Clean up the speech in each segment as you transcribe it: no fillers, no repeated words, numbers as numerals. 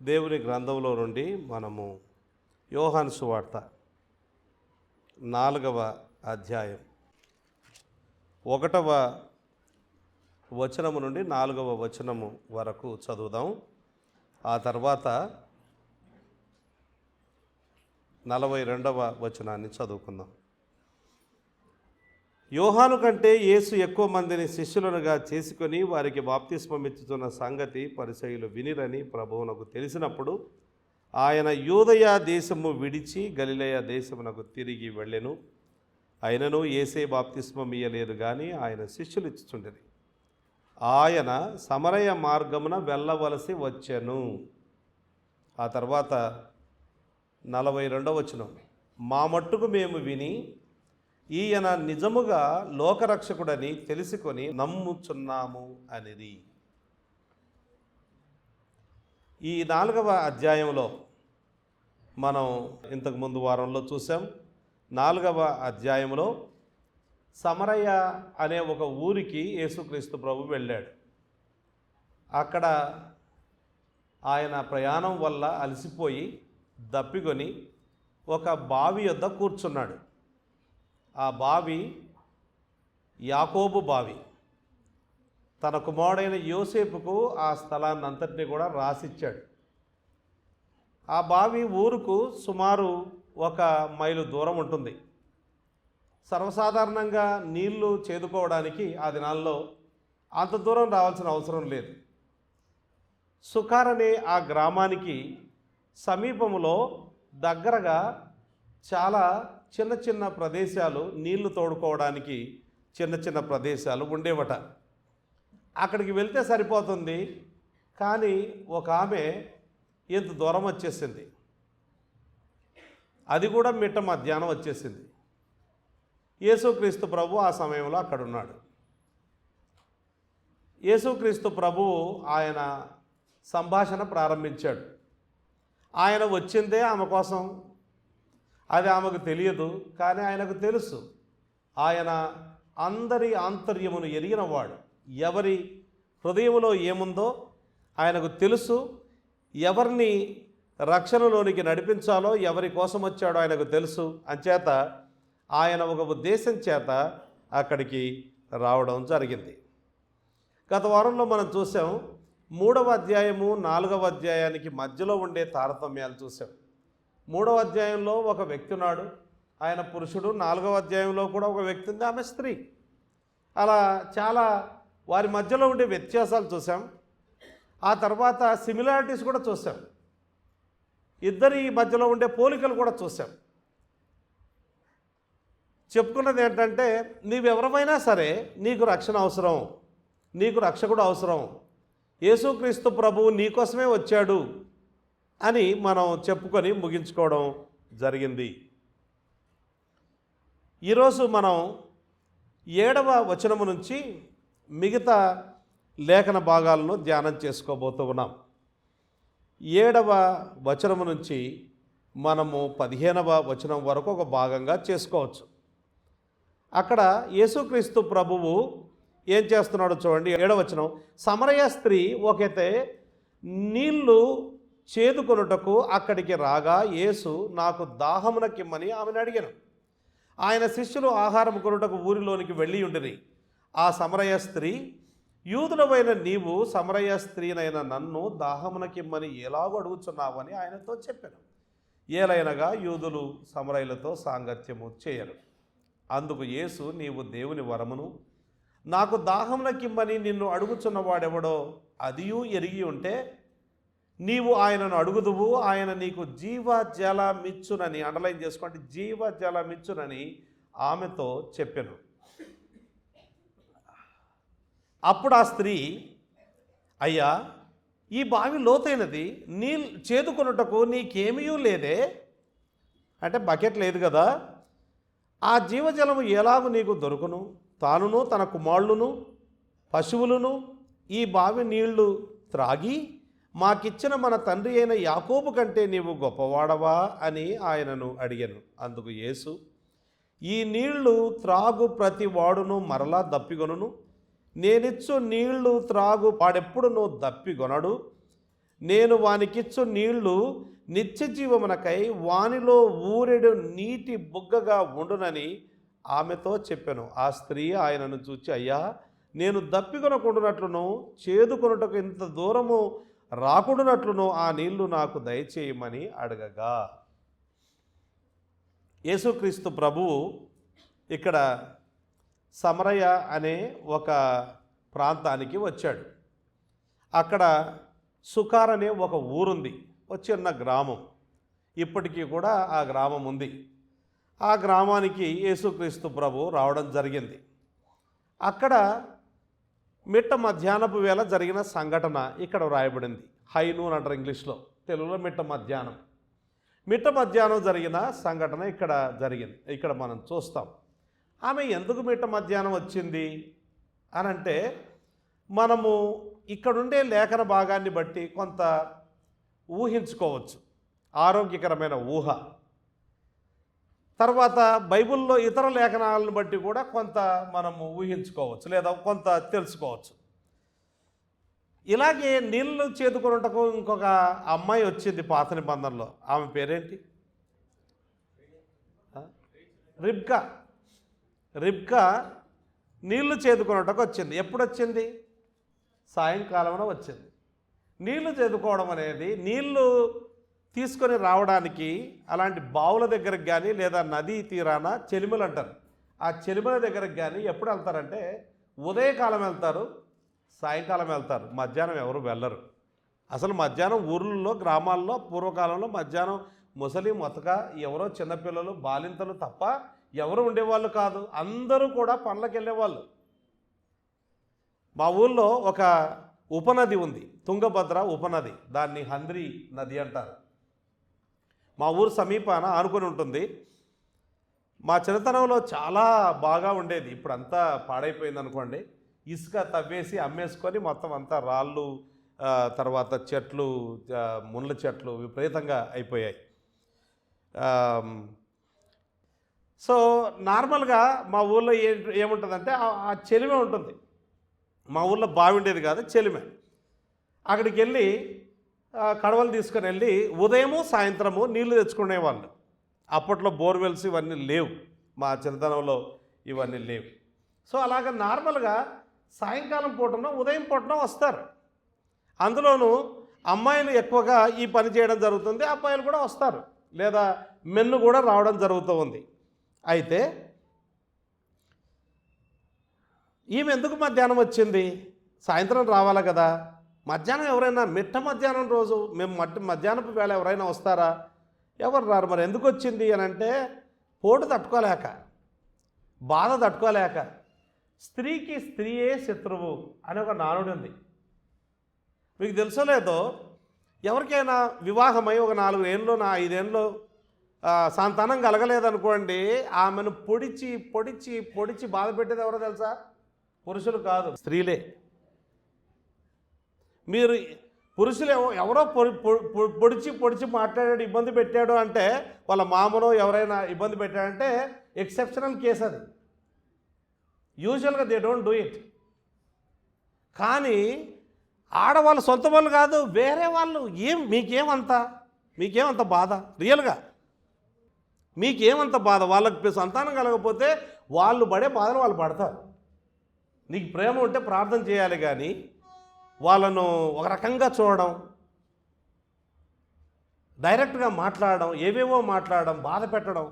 దేవుని గ్రంథంలో నుండి మనము యోహాను సువార్త 4వ అధ్యాయం 1వ వచనము నుండి 4వ వచనము వరకు చదువుదాం. ఆ తర్వాత 42వ వచనాన్ని చదువుకుందాం. యోహాను కంటే యేసు ఎక్కువ మందిని శిష్యులనుగా చేసుకొని వారికి బాప్తిస్మం ఇచ్చుతున్న సంగతి పరిసయ్యులు వినిరని ప్రభువునకు తెలిసినప్పుడు ఆయన యూదయ దేశము విడిచి గలిలయ దేశమునకు తిరిగి వెళ్ళెను. ఆయనను యేసే బాప్తిస్మం ఇయ్యలేదు కానీ ఆయన శిష్యులు ఇచ్చుచుండెను. ఆయన సమరయ మార్గమున వెళ్ళవలసి వచ్చెను. ఆ తర్వాత 42వ వచనం, మా మట్టుకు మేము విని ఈయన నిజముగా లోకరక్షకుడని తెలుసుకొని నమ్ముచున్నాము అనేది. ఈ 4వ అధ్యాయంలో మనం ఇంతకుముందు వారంలో చూసాం. 4వ అధ్యాయంలో సమరయ అనే ఒక ఊరికి యేసుక్రీస్తు ప్రభు వెళ్ళాడు. అక్కడ ఆయన ప్రయాణం వల్ల అలసిపోయి దప్పికొని ఒక బావి యొద్ద కూర్చున్నాడు. ఆ బావి యాకోబు బావి. తన కుమారుడైన యోసేపుకు ఆ స్థలాన్ని అంతటినీ కూడా రాసిచ్చాడు. ఆ బావి ఊరుకు సుమారు 1 మైలు దూరం ఉంటుంది. సర్వసాధారణంగా నీళ్లు చేదుకోవడానికి ఆ దినాల్లో అంత దూరం రావాల్సిన అవసరం లేదు. సుకార్ అనే ఆ గ్రామానికి సమీపంలో దగ్గరగా చాలా చిన్న చిన్న ప్రదేశాలు, నీళ్లు తోడుకోవడానికి చిన్న చిన్న ప్రదేశాలు ఉండేవట. అక్కడికి వెళ్తే సరిపోతుంది. కానీ ఒక ఆమె ఇంత దూరం వచ్చేసింది. అది కూడా మిట్ట మధ్యాహ్నం వచ్చేసింది. యేసుక్రీస్తు ప్రభు ఆ సమయంలో అక్కడ ఉన్నాడు. యేసుక్రీస్తు ప్రభువు ఆయన సంభాషణ ప్రారంభించాడు. ఆయన వచ్చిందే ఆమె కోసం. అది ఆమెకు తెలియదు, కానీ ఆయనకు తెలుసు. ఆయన అందరి ఆంతర్యమును ఎరిగినవాడు. ఎవరి హృదయంలో ఏముందో ఆయనకు తెలుసు. ఎవరిని రక్షణలోనికి నడిపించాలో, ఎవరి కోసం వచ్చాడో ఆయనకు తెలుసు. అంచేత ఆయన ఒక ఉద్దేశం చేత అక్కడికి రావడం జరిగింది. గత వారంలో మనం చూసాం. 3వ అధ్యాయము 4వ అధ్యాయానికి మధ్యలో ఉండే తారతమ్యాలు చూసాం. 3వ అధ్యాయంలో ఒక వ్యక్తి ఉన్నాడు, ఆయన పురుషుడు. 4వ అధ్యాయంలో కూడా ఒక వ్యక్తి ఉంది, ఆమె స్త్రీ. అలా చాలా వారి మధ్యలో ఉండే వ్యత్యాసాలు చూసాం. ఆ తర్వాత సిమిలారిటీస్ కూడా చూసాం. ఇద్దరి మధ్యలో ఉండే పోలికలు కూడా చూసాం. చెప్పుకున్నది ఏంటంటే, నీవెవరమైనా సరే నీకు రక్షణ అవసరం, నీకు రక్షకుడు అవసరం. యేసుక్రీస్తు ప్రభువు నీకోసమే వచ్చాడు అని మనం చెప్పుకొని ముగించుకోవడం జరిగింది. ఈరోజు మనం 7వ వచనము నుంచి మిగతా లేఖన భాగాలను ధ్యానం చేసుకోబోతూ ఉన్నాం. 7వ వచనము నుంచి మనము 15వ వచనం వరకు ఒక భాగంగా చేసుకోవచ్చు. అక్కడ యేసుక్రీస్తు ప్రభువు ఏం చేస్తున్నాడో చూడండి. 7వ వచనం, సమరయ స్త్రీ ఒకతే నీళ్లు చేదుకొనుటకు అక్కడికి రాగా యేసు నాకు దాహమునకిమ్మని ఆమెను అడిగాను. ఆయన శిష్యులు ఆహారం కొనుటకు ఊరిలోనికి వెళ్ళి ఉండిరి. ఆ సమరయ స్త్రీ, యూదుడవైన నీవు సమరయ స్త్రీనైన నన్ను దాహమునకిమ్మని ఎలాగో అడుగుచున్నావు అని ఆయనతో చెప్పాను. ఏలైనగా యూదులు సమరయులతో సాంగత్యము చేయరు. అందుకు యేసు, నీవు దేవుని వరమును నాకు దాహమునకిమ్మని నిన్ను అడుగుచున్నవాడెవడో అదియూ ఎరిగి ఉంటే నీవు ఆయనను అడుగుదువు, ఆయన నీకు జీవజలమిచ్చునని, అండర్లైన్ చేసుకోండి, జీవజలమిచ్చునని ఆమెతో చెప్పెను. అప్పుడు ఆ స్త్రీ, అయ్యా, ఈ బావి లోతైనది, చేదుకొనుటకు నీకేమీ లేదే, అంటే బకెట్ లేదు కదా, ఆ జీవజలము ఎలాగూ నీకు దొరుకును? తానును తన కుమారులను పశువులను ఈ బావి నీళ్లు త్రాగి మాకిచ్చిన మన తండ్రి అయిన యాకోబు కంటే నీవు గొప్పవాడవా అని ఆయనను అడిగాను. అందుకు యేసు, ఈ నీళ్లు త్రాగు ప్రతి వాడును మరలా దప్పిగొనును, నేనిచ్చు నీళ్లు త్రాగు వాడెప్పుడునూ దప్పిగొనడు. నేను వానికిచ్చు నీళ్లు నిత్య జీవమునకై వానిలో ఊరెడు నీటి బుగ్గగా ఉండునని ఆమెతో చెప్పాను. ఆ స్త్రీ ఆయనను చూచి, అయ్యా, నేను దప్పికొనకుండునట్లును చేదుకొనుటకు ఇంత దూరము రాకుండానట్లును ఆ నీళ్లు నాకు దయచేయమని అడగగా, యేసుక్రీస్తు ప్రభువు ఇక్కడ సమరయ అనే ఒక ప్రాంతానికి వచ్చాడు. అక్కడ సుకార్ అనే ఒక ఊరుంది, ఒక చిన్న గ్రామం. ఇప్పటికీ కూడా ఆ గ్రామం ఉంది. ఆ గ్రామానికి యేసుక్రీస్తు ప్రభు రావడం జరిగింది. అక్కడ మిట్ట మధ్యాహ్నపు వేళ జరిగిన సంఘటన ఇక్కడ వ్రాయబడింది. హై నూన్ అంటారు ఇంగ్లీష్లో, తెలుగులో మిట్ట మధ్యాహ్నం. మిట్ట మధ్యాహ్నం జరిగిన సంఘటన ఇక్కడ జరిగింది. ఇక్కడ మనం చూస్తాం. ఆమె ఎందుకు మిట్ట మధ్యాహ్నం వచ్చింది అని అంటే, మనము ఇక్కడుండే లేఖన భాగాన్ని బట్టి కొంత ఊహించుకోవచ్చు, ఆరోగ్యకరమైన ఊహ. తర్వాత బైబిల్లో ఇతర లేఖనాలను బట్టి కూడా కొంత మనము ఊహించుకోవచ్చు, లేదా కొంత తెలుసుకోవచ్చు. ఇలాగే నీళ్ళు చేదుకొనుటకు ఇంకొక అమ్మాయి వచ్చింది పాత నిబంధనలో. ఆమె పేరేంటి? రిబ్కా నీళ్లు చేదుకొనుటకు వచ్చింది. ఎప్పుడు వచ్చింది? సాయంకాలంలో వచ్చింది. నీళ్లు చేదుకోవడం అనేది, నీళ్లు తీసుకొని రావడానికి అలాంటి బావుల దగ్గరకు కానీ లేదా నదీ తీరాన చెలిమలు అంటారు. ఆ చెలిమల దగ్గరకు కానీ ఎప్పుడు వెళ్తారంటే ఉదయకాలం వెళ్తారు, సాయంకాలం వెళ్తారు. మధ్యాహ్నం ఎవరు వెళ్ళరు. అసలు మధ్యాహ్నం ఊర్లలో, గ్రామాల్లో పూర్వకాలంలో మధ్యాహ్నం ముసలి మొతక ఎవరో చిన్నపిల్లలు, బాలింతలు తప్ప ఎవరు ఉండేవాళ్ళు కాదు. అందరూ కూడా పనులకు వెళ్ళేవాళ్ళు. మా ఊళ్ళో ఒక ఉపనది ఉంది, తుంగభద్ర ఉపనది. దాన్ని హంద్రి నది అంటారు. మా ఊరు సమీపాన ఆనుకొని ఉంటుంది. మా చిన్నతనంలో చాలా బాగా ఉండేది. ఇప్పుడు అంతా పాడైపోయింది అనుకోండి. ఇసుక తవ్వేసి అమ్మేసుకొని మొత్తం అంతా రాళ్ళు, తర్వాత చెట్లు, ముళ్ళ చెట్లు విపరీతంగా అయిపోయాయి. సో నార్మల్గా మా ఊళ్ళో ఏముంటుందంటే ఆ చెలిమే ఉంటుంది. మా ఊళ్ళో బావి ఉండేది కాదు, చెలిమే. అక్కడికి వెళ్ళి కడవలు తీసుకొని వెళ్ళి ఉదయము సాయంత్రము నీళ్లు తెచ్చుకునేవాళ్ళు. అప్పట్లో బోర్వెల్స్ ఇవన్నీ లేవు, మా చిన్నతనంలో ఇవన్నీ లేవు. సో అలాగ నార్మల్గా సాయంకాలం పూటనో ఉదయం పూటనో వస్తారు. అందులోనూ అమ్మాయిలు ఎక్కువగా ఈ పని చేయడం జరుగుతుంది, అబ్బాయిలు కూడా వస్తారు, లేదా మెన్ను కూడా రావడం జరుగుతూ ఉంది. అయితే ఈమె ఎందుకు మధ్యాహ్నం వచ్చింది? సాయంత్రం రావాలి కదా. మధ్యాహ్నం ఎవరైనా మిట్ట మధ్యాహ్నం రోజు మేము మధ్యాహ్నపు వేళ ఎవరైనా వస్తారా? ఎవరు రారు. మరి ఎందుకు వచ్చింది అని అంటే, పోటు తట్టుకోలేక, బాధ తట్టుకోలేక. స్త్రీకి స్త్రీయే శత్రువు అని ఒక నానుడు ఉంది. మీకు తెలుసో లేదో, ఎవరికైనా వివాహమై ఒక 4 ఏళ్ళు 5 ఏళ్ళు సంతానం కలగలేదనుకోండి, ఆమెను పొడిచి పొడిచి పొడిచి బాధ పెట్టేది ఎవరో తెలుసా? పురుషులు కాదు, స్త్రీలే. మీరు పురుషులు ఎవరో పొడిచి పొడిచి మాట్లాడాడు, ఇబ్బంది పెట్టాడు అంటే, వాళ్ళ మామనో ఎవరైనా ఇబ్బంది పెట్టాడంటే ఎక్సెప్షనల్ కేసు అది. యూజువల్గా దే డోంట్ డూ ఇట్. కానీ ఆడవాళ్ళు, సొంత వాళ్ళు కాదు, వేరే వాళ్ళు, మీకేమంత బాధ? రియల్గా మీకేమంత బాధ? వాళ్ళకి సంతానం కలగకపోతే వాళ్ళు పడే బాధలు వాళ్ళు పడతారు. నీకు ప్రేమ ఉంటే ప్రార్థన చేయాలి, కానీ వాళ్ళను ఒక రకంగా చూడడం, డైరెక్ట్గా మాట్లాడడం, ఏవేవో మాట్లాడడం, బాధ పెట్టడం.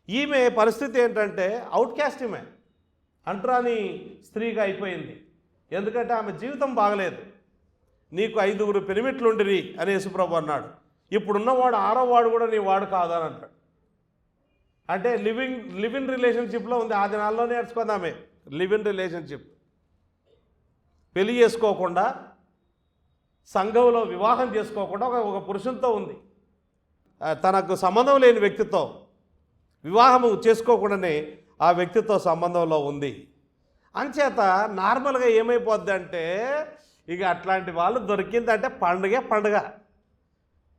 ఈమె పరిస్థితి ఏంటంటే అవుట్కాస్ట్. ఈమె అంటరాని స్త్రీగా అయిపోయింది. ఎందుకంటే ఆమె జీవితం బాగలేదు. నీకు 5 పెనిమిట్లుండిరి అని యేసుప్రభు అన్నాడు. ఇప్పుడున్నవాడు 6వ వాడు కూడా నీ వాడు కాదని అంటాడు. అంటే లివ్ ఇన్ రిలేషన్షిప్లో ఉంది. ఆ దినాల్లో నేర్చుకుంది ఆమె. లివ్ ఇన్ రిలేషన్షిప్, పెళ్లి చేసుకోకుండా, సంఘంలో వివాహం చేసుకోకుండా ఒక పురుషునితో ఉంది. తనకు సంబంధం లేని వ్యక్తితో వివాహము చేసుకోకుండానే ఆ వ్యక్తితో సంబంధంలో ఉంది. అంచేత నార్మల్గా ఏమైపోద్ది అంటే, ఇక అట్లాంటి వాళ్ళు దొరికిందంటే పండుగ.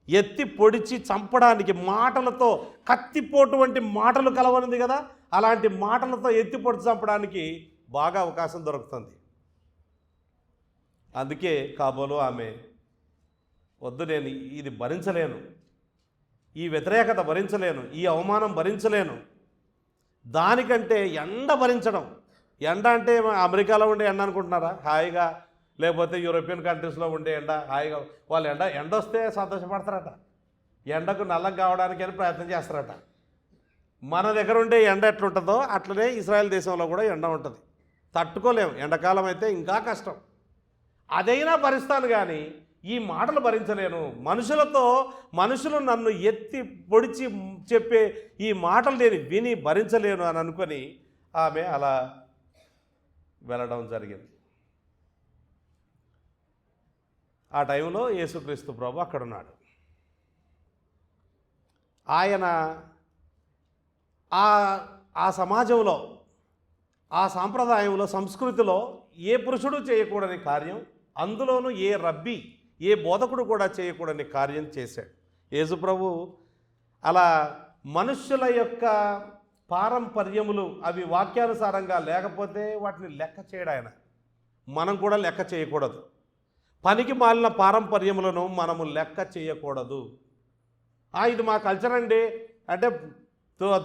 ఎత్తి పొడిచి చంపడానికి మాటలతో, కత్తిపోటు వంటి మాటలు కలవనిది కదా, అలాంటి మాటలతో ఎత్తి పొడిచి చంపడానికి బాగా అవకాశం దొరుకుతుంది. అందుకే కాబోలు ఆమె వద్దు, నేను ఇది భరించలేను, ఈ వ్యతిరేకత భరించలేను, ఈ అవమానం భరించలేను, దానికంటే ఎండ భరించడం. ఎండ అంటే అమెరికాలో ఉండే ఎండ అనుకుంటున్నారా హాయిగా, లేకపోతే యూరోపియన్ కంట్రీస్లో ఉండే ఎండ హాయిగా. వాళ్ళు ఎండ వస్తే సంతోషపడతారట, ఎండకు నల్లగా కావడానికి అని ప్రయత్నం చేస్తారట. మన దగ్గర ఉండే ఎండ ఎట్లుంటుందో అట్లనే ఇజ్రాయెల్ దేశంలో కూడా ఎండ ఉంటుంది. తట్టుకోలేము, ఎండాకాలం అయితే ఇంకా కష్టం. అదైనా భరిస్తాను కానీ ఈ మాటలు భరించలేను, మనుషులు నన్ను ఎత్తి పొడిచి చెప్పే ఈ మాటలు నేను విని భరించలేను అని అనుకొని ఆమె అలా వెళ్ళడం జరిగింది. ఆ టైంలో యేసుక్రీస్తు ప్రభు అక్కడున్నాడు. ఆయన ఆ సమాజంలో, ఆ సాంప్రదాయంలో, సంస్కృతిలో ఏ పురుషుడు చేయకూడని కార్యం, అందులోనూ ఏ రబ్బీ, ఏ బోధకుడు కూడా చేయకూడని కార్యం చేశాడు యేసుప్రభు. అలా మనుష్యుల యొక్క పారంపర్యములు అవి వాక్యానుసారంగా లేకపోతే వాటిని లెక్క చేయడు ఆయన. మనం కూడా లెక్క చేయకూడదు. పనికి మాలిన పారంపర్యములను మనము లెక్క చేయకూడదు. ఇది మా కల్చర్ అండి అంటే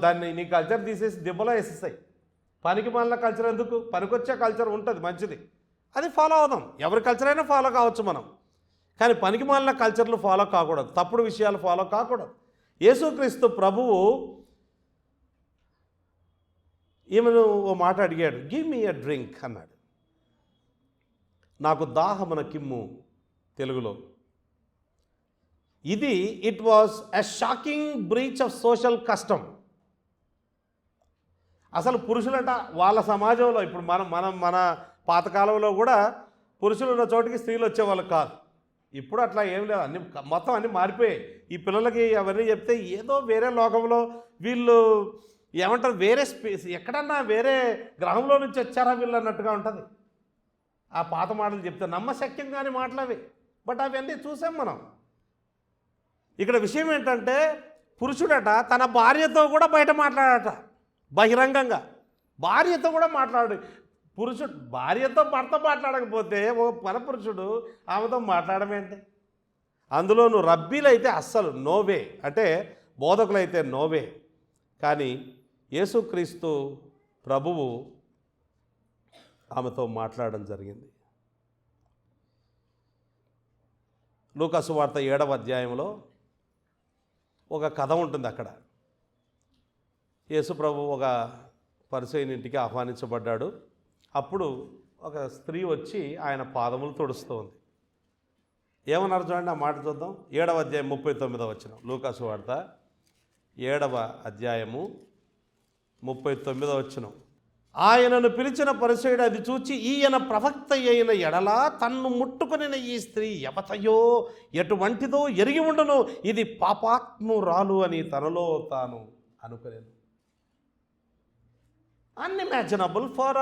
దాన్ని నీ కల్చర్ తీసేసి దిబ్బలో వేసేసాయి. పనికి మాలిన కల్చర్ ఎందుకు? పనికొచ్చే కల్చర్ ఉంటుంది మంచిది, అది ఫాలో అవుదాం. ఎవరి కల్చర్ అయినా ఫాలో కావచ్చు మనం, కానీ పనికి మాలిన కల్చర్లు ఫాలో కాకూడదు, తప్పుడు విషయాలు ఫాలో కాకూడదు. యేసుక్రీస్తు ప్రభువు ఈమెను ఓ మాట అడిగాడు, గివ్ మీ ఎ డ్రింక్ అన్నాడు. నాకు దాహమున కిమ్ము తెలుగులో. It was a shocking breach of social custom. అసలు పురుషులంట వాళ్ళ సమాజంలో, ఇప్పుడు మన పాతకాలంలో కూడా పురుషులు ఉన్న చోటికి స్త్రీలు వచ్చేవాళ్ళు కాదు. ఇప్పుడు అట్లా ఏం లేదు, మొత్తం అన్నీ మారిపోయాయి. ఈ పిల్లలకి అవన్నీ చెప్తే ఏదో వేరే లోకంలో వీళ్ళు ఏమంటారు, వేరే ఎక్కడన్నా వేరే గ్రహంలో నుంచి వచ్చారా వీళ్ళు అన్నట్టుగా ఉంటుంది. ఆ పాత మాటలు చెప్తే నమ్మశక్యం కాని మాటలు అవి. బట్ అవన్నీ చూసాం మనం. ఇక్కడ విషయం ఏంటంటే పురుషుడట తన భార్యతో కూడా బయట మాట్లాడట, బహిరంగంగా భార్యతో కూడా మాట్లాడు. భార్యతో భర్త మాట్లాడకపోతే ఓ పరపురుషుడు ఆమెతో మాట్లాడమేంటి? అందులోనూ రబ్బీలైతే అస్సలు నోవే, అంటే బోధకులైతే నోవే. కానీ యేసుక్రీస్తు ప్రభువు ఆమెతో మాట్లాడడం జరిగింది. లూకా సువార్త 7వ అధ్యాయంలో ఒక కథ ఉంటుంది. అక్కడ యేసు ప్రభు ఒక పరిసయ్యుని ఇంటికి ఆహ్వానించబడ్డాడు. అప్పుడు ఒక స్త్రీ వచ్చి ఆయన పాదములు తుడుస్తూ ఉంది. ఏమన్నారు చూడండి, ఆ మాట చూద్దాం. 7వ అధ్యాయం 39వ వచనం, లూకా సువార్త 7వ అధ్యాయము 39వ వచనం. ఆయనను పిలిచిన పరిసయ్యుడు అది చూచి, ఈయన ప్రవక్త అయిన ఎడలా తన్ను ముట్టుకుని ఈ స్త్రీ ఎవతయో ఎటువంటిదో ఎరిగి ఉండును, ఇది పాపాత్మురాలు అని తనలో తాను అనుకునేను. Unimaginable for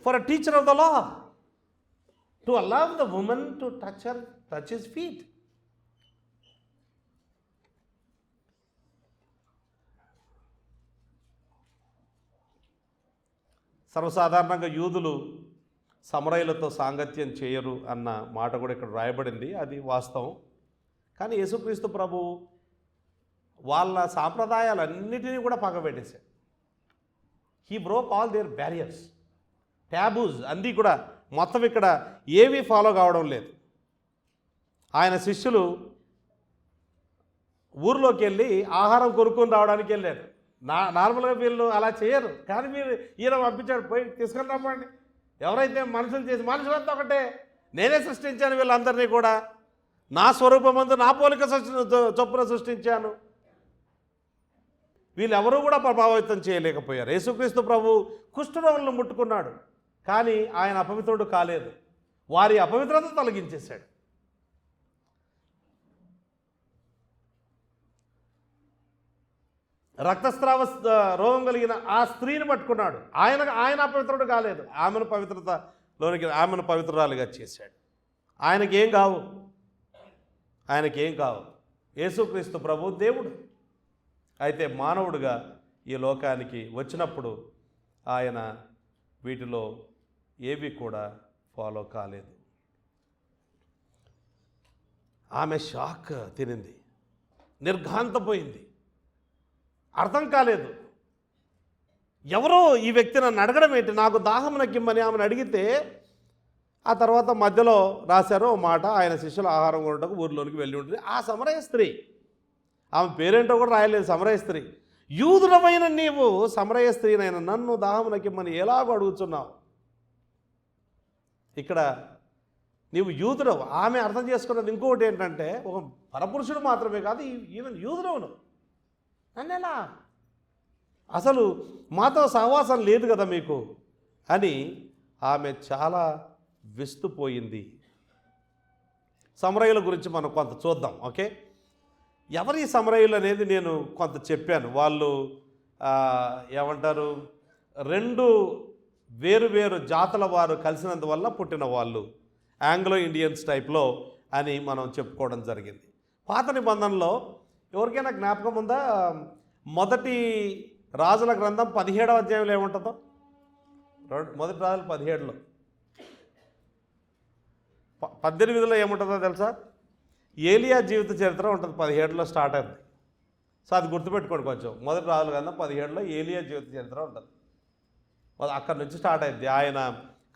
a teacher of the law to allow the woman to touch his feet. సర్వసాధారణంగా యూదులు సమరయులతో సాంగత్యం చేయరు అన్న మాట కూడా ఇక్కడ రాయబడింది, అది వాస్తవం. కానీ యేసుక్రీస్తు ప్రభు వాళ్ళ సాంప్రదాయాలన్నిటినీ కూడా పగబెట్టేశాడు. He broke all their barriers, taboos అన్నీ కూడా మొత్తం ఇక్కడ ఏమీ ఫాలో కావడం లేదు. ఆయన శిష్యులు ఊరిలోకి వెళ్ళి ఆహారం కొనుక్కొని రావడానికి వెళ్ళారు. నార్మల్గా వీళ్ళు అలా చేయరు, కానీ ఈయన పంపించాడు, పోయి తీసుకొని రమ్మండి. ఎవరైతే మనుషులంతా ఒకటే, నేనే సృష్టించాను వీళ్ళందరినీ కూడా, నా స్వరూపమందు నా పోలిక చొప్పున సృష్టించాను. వీళ్ళెవరూ కూడా ప్రభావితం చేయలేకపోయారు. యేసుక్రీస్తు ప్రభు కుష్ఠరోగులను ముట్టుకున్నాడు, కానీ ఆయన అపవిత్రుడు కాలేదు. వారి అపవిత్రత తొలగించేశాడు. రక్తస్రావ రోగం కలిగిన ఆ స్త్రీని పట్టుకున్నాడు. ఆయన అపవిత్రుడు కాలేదు, ఆమెను పవిత్రురాలుగా చేశాడు. ఆయనకేం కావు. యేసుక్రీస్తు ప్రభు దేవుడు. అయితే మానవుడుగా ఈ లోకానికి వచ్చినప్పుడు ఆయన వీటిలో ఏవి కూడా ఫాలో కాలేదు. ఆమె షాక్ తినింది, నిర్ఘాంతపోయింది, అర్థం కాలేదు. ఎవరో ఈ వ్యక్తి నన్ను అడగడం ఏంటి, నాకు దాహం నక్కిమ్మని ఆమెను అడిగితే ఆ తర్వాత మధ్యలో రాశారు ఓ మాట, ఆయన శిష్యులు ఆహారం కొనడానికి ఊరిలోనికి వెళ్ళి ఉంటుంది. ఆ సమరయ స్త్రీ, ఆమె పేరేంటో కూడా రాయలేదు, సమరయ స్త్రీ. యూదుడమైన నీవు సమరయ స్త్రీనైనా నన్ను దాహం నక్కిమ్మని ఎలాగో అడుగుతున్నావు? ఇక్కడ నీవు యూదుడవు. ఆమె అర్థం చేసుకున్నది ఇంకొకటి ఏంటంటే, ఒక పరపురుషుడు మాత్రమే కాదు, ఈవెన్ యూదుడవును, నన్నెలా, అసలు మాతో సహవాసం లేదు కదా మీకు అని ఆమె చాలా విస్తుపోయింది. సమరయుల గురించి మనం కొంత చూద్దాం. ఓకే, ఎవరి సమరయులు అనేది నేను కొంత చెప్పాను. వాళ్ళు ఏమంటారు, రెండు వేరు జాతుల వారు కలిసినందువల్ల పుట్టిన వాళ్ళు, ఆంగ్లో ఇండియన్స్ టైప్లో అని మనం చెప్పుకోవడం జరిగింది. పాత నిబంధనలో ఎవరికైనా జ్ఞాపకం ఉందా? మొదటి రాజుల గ్రంథం 17వ అధ్యాయంలో ఏముంటుందో? మొదటి రాజులు 17లో 18లో ఏముంటుందో తెలుసా? ఏలియా జీవిత చరిత్ర ఉంటుంది, 17లో స్టార్ట్ అయింది. సో అది గుర్తుపెట్టుకోండి కొంచెం. మొదటి రాజుల గ్రంథం 17లో ఏలియా జీవిత చరిత్ర ఉంటుంది. అక్కడి నుంచి స్టార్ట్ అయింది. ఆయన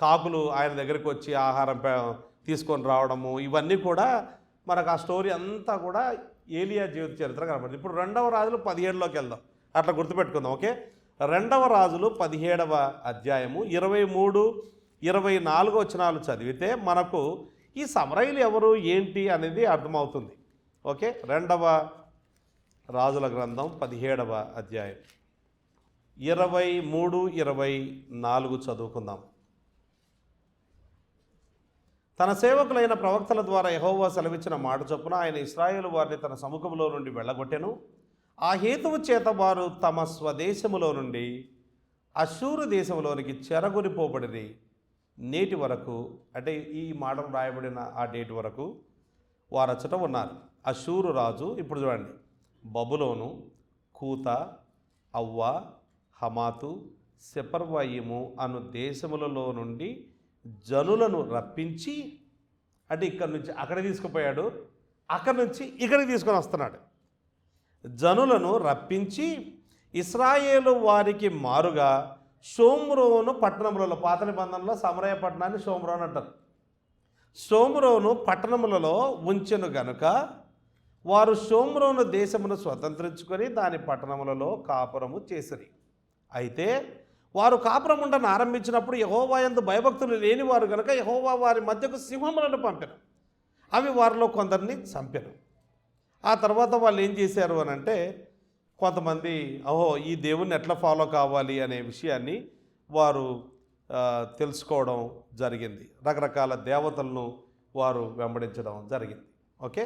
కాకులు ఆయన దగ్గరికి వచ్చి ఆహారం తీసుకొని రావడము, ఇవన్నీ కూడా మనకు ఆ స్టోరీ అంతా కూడా ఏలియా జీవిత చరిత్ర కనబడుతుంది. ఇప్పుడు 2వ రాజులు 17లోకి వెళ్దాం, అట్లా గుర్తుపెట్టుకుందాం. ఓకే, 2వ రాజులు 17వ అధ్యాయము 23, 24 వచనాలు చదివితే మనకు ఈ సమరయులు ఎవరు ఏంటి అనేది అర్థమవుతుంది. ఓకే, 2వ రాజుల గ్రంథం 17వ అధ్యాయం 23, 24 చదువుకుందాం. తన సేవకులైన ప్రవక్తల ద్వారా యెహోవా సెలవిచ్చిన మాట చొప్పున ఆయన ఇశ్రాయేలు వారిని తన సముఖంలో నుండి వెళ్ళగొట్టెను. ఆ హేతువు చేత వారు తమ స్వదేశములో నుండి అష్షూరు దేశంలోనికి చెరగొనిపోబడిరి. నేటి వరకు, అంటే ఈ మాట రాయబడిన ఆ డేట్ వరకు వారచ్చట ఉన్నారు. అష్షూరు రాజు, ఇప్పుడు చూడండి, బబులోను, కూత, అవ్వ, హమాతు, సెపర్వయిము అను దేశములలో నుండి జనులను రప్పించి, అంటే ఇక్కడి నుంచి అక్కడికి తీసుకుపోయాడు, అక్కడి నుంచి ఇక్కడికి తీసుకొని వస్తున్నాడు. జనులను రప్పించి ఇశ్రాయేలు వారికి మారుగా షోమ్రోను పట్టణములలో, పాత నిబంధనలో సమరయ పట్టణాన్ని షోమ్రోన్ అంటారు, షోమ్రోను పట్టణములలో ఉంచెను గనుక వారు షోమ్రోను దేశమును స్వతంత్రించుకొని దాని పట్టణములలో కాపురము చేసిరి. అయితే వారు కాపురం ఉండను ఆరంభించినప్పుడు యెహోవా యందు భయభక్తులు లేనివారు కనుక యెహోవా వారి మధ్యకు సింహములను పంపెను, అవి వారిలో కొందరిని చంపెను. ఆ తర్వాత వాళ్ళు ఏం చేశారు అని అంటే, కొంతమంది ఈ దేవుణ్ణి ఎట్లా ఫాలో కావాలి అనే విషయాన్ని వారు తెలుసుకోవడం జరిగింది. రకరకాల దేవతలను వారు వెంబడించడం జరిగింది. ఓకే,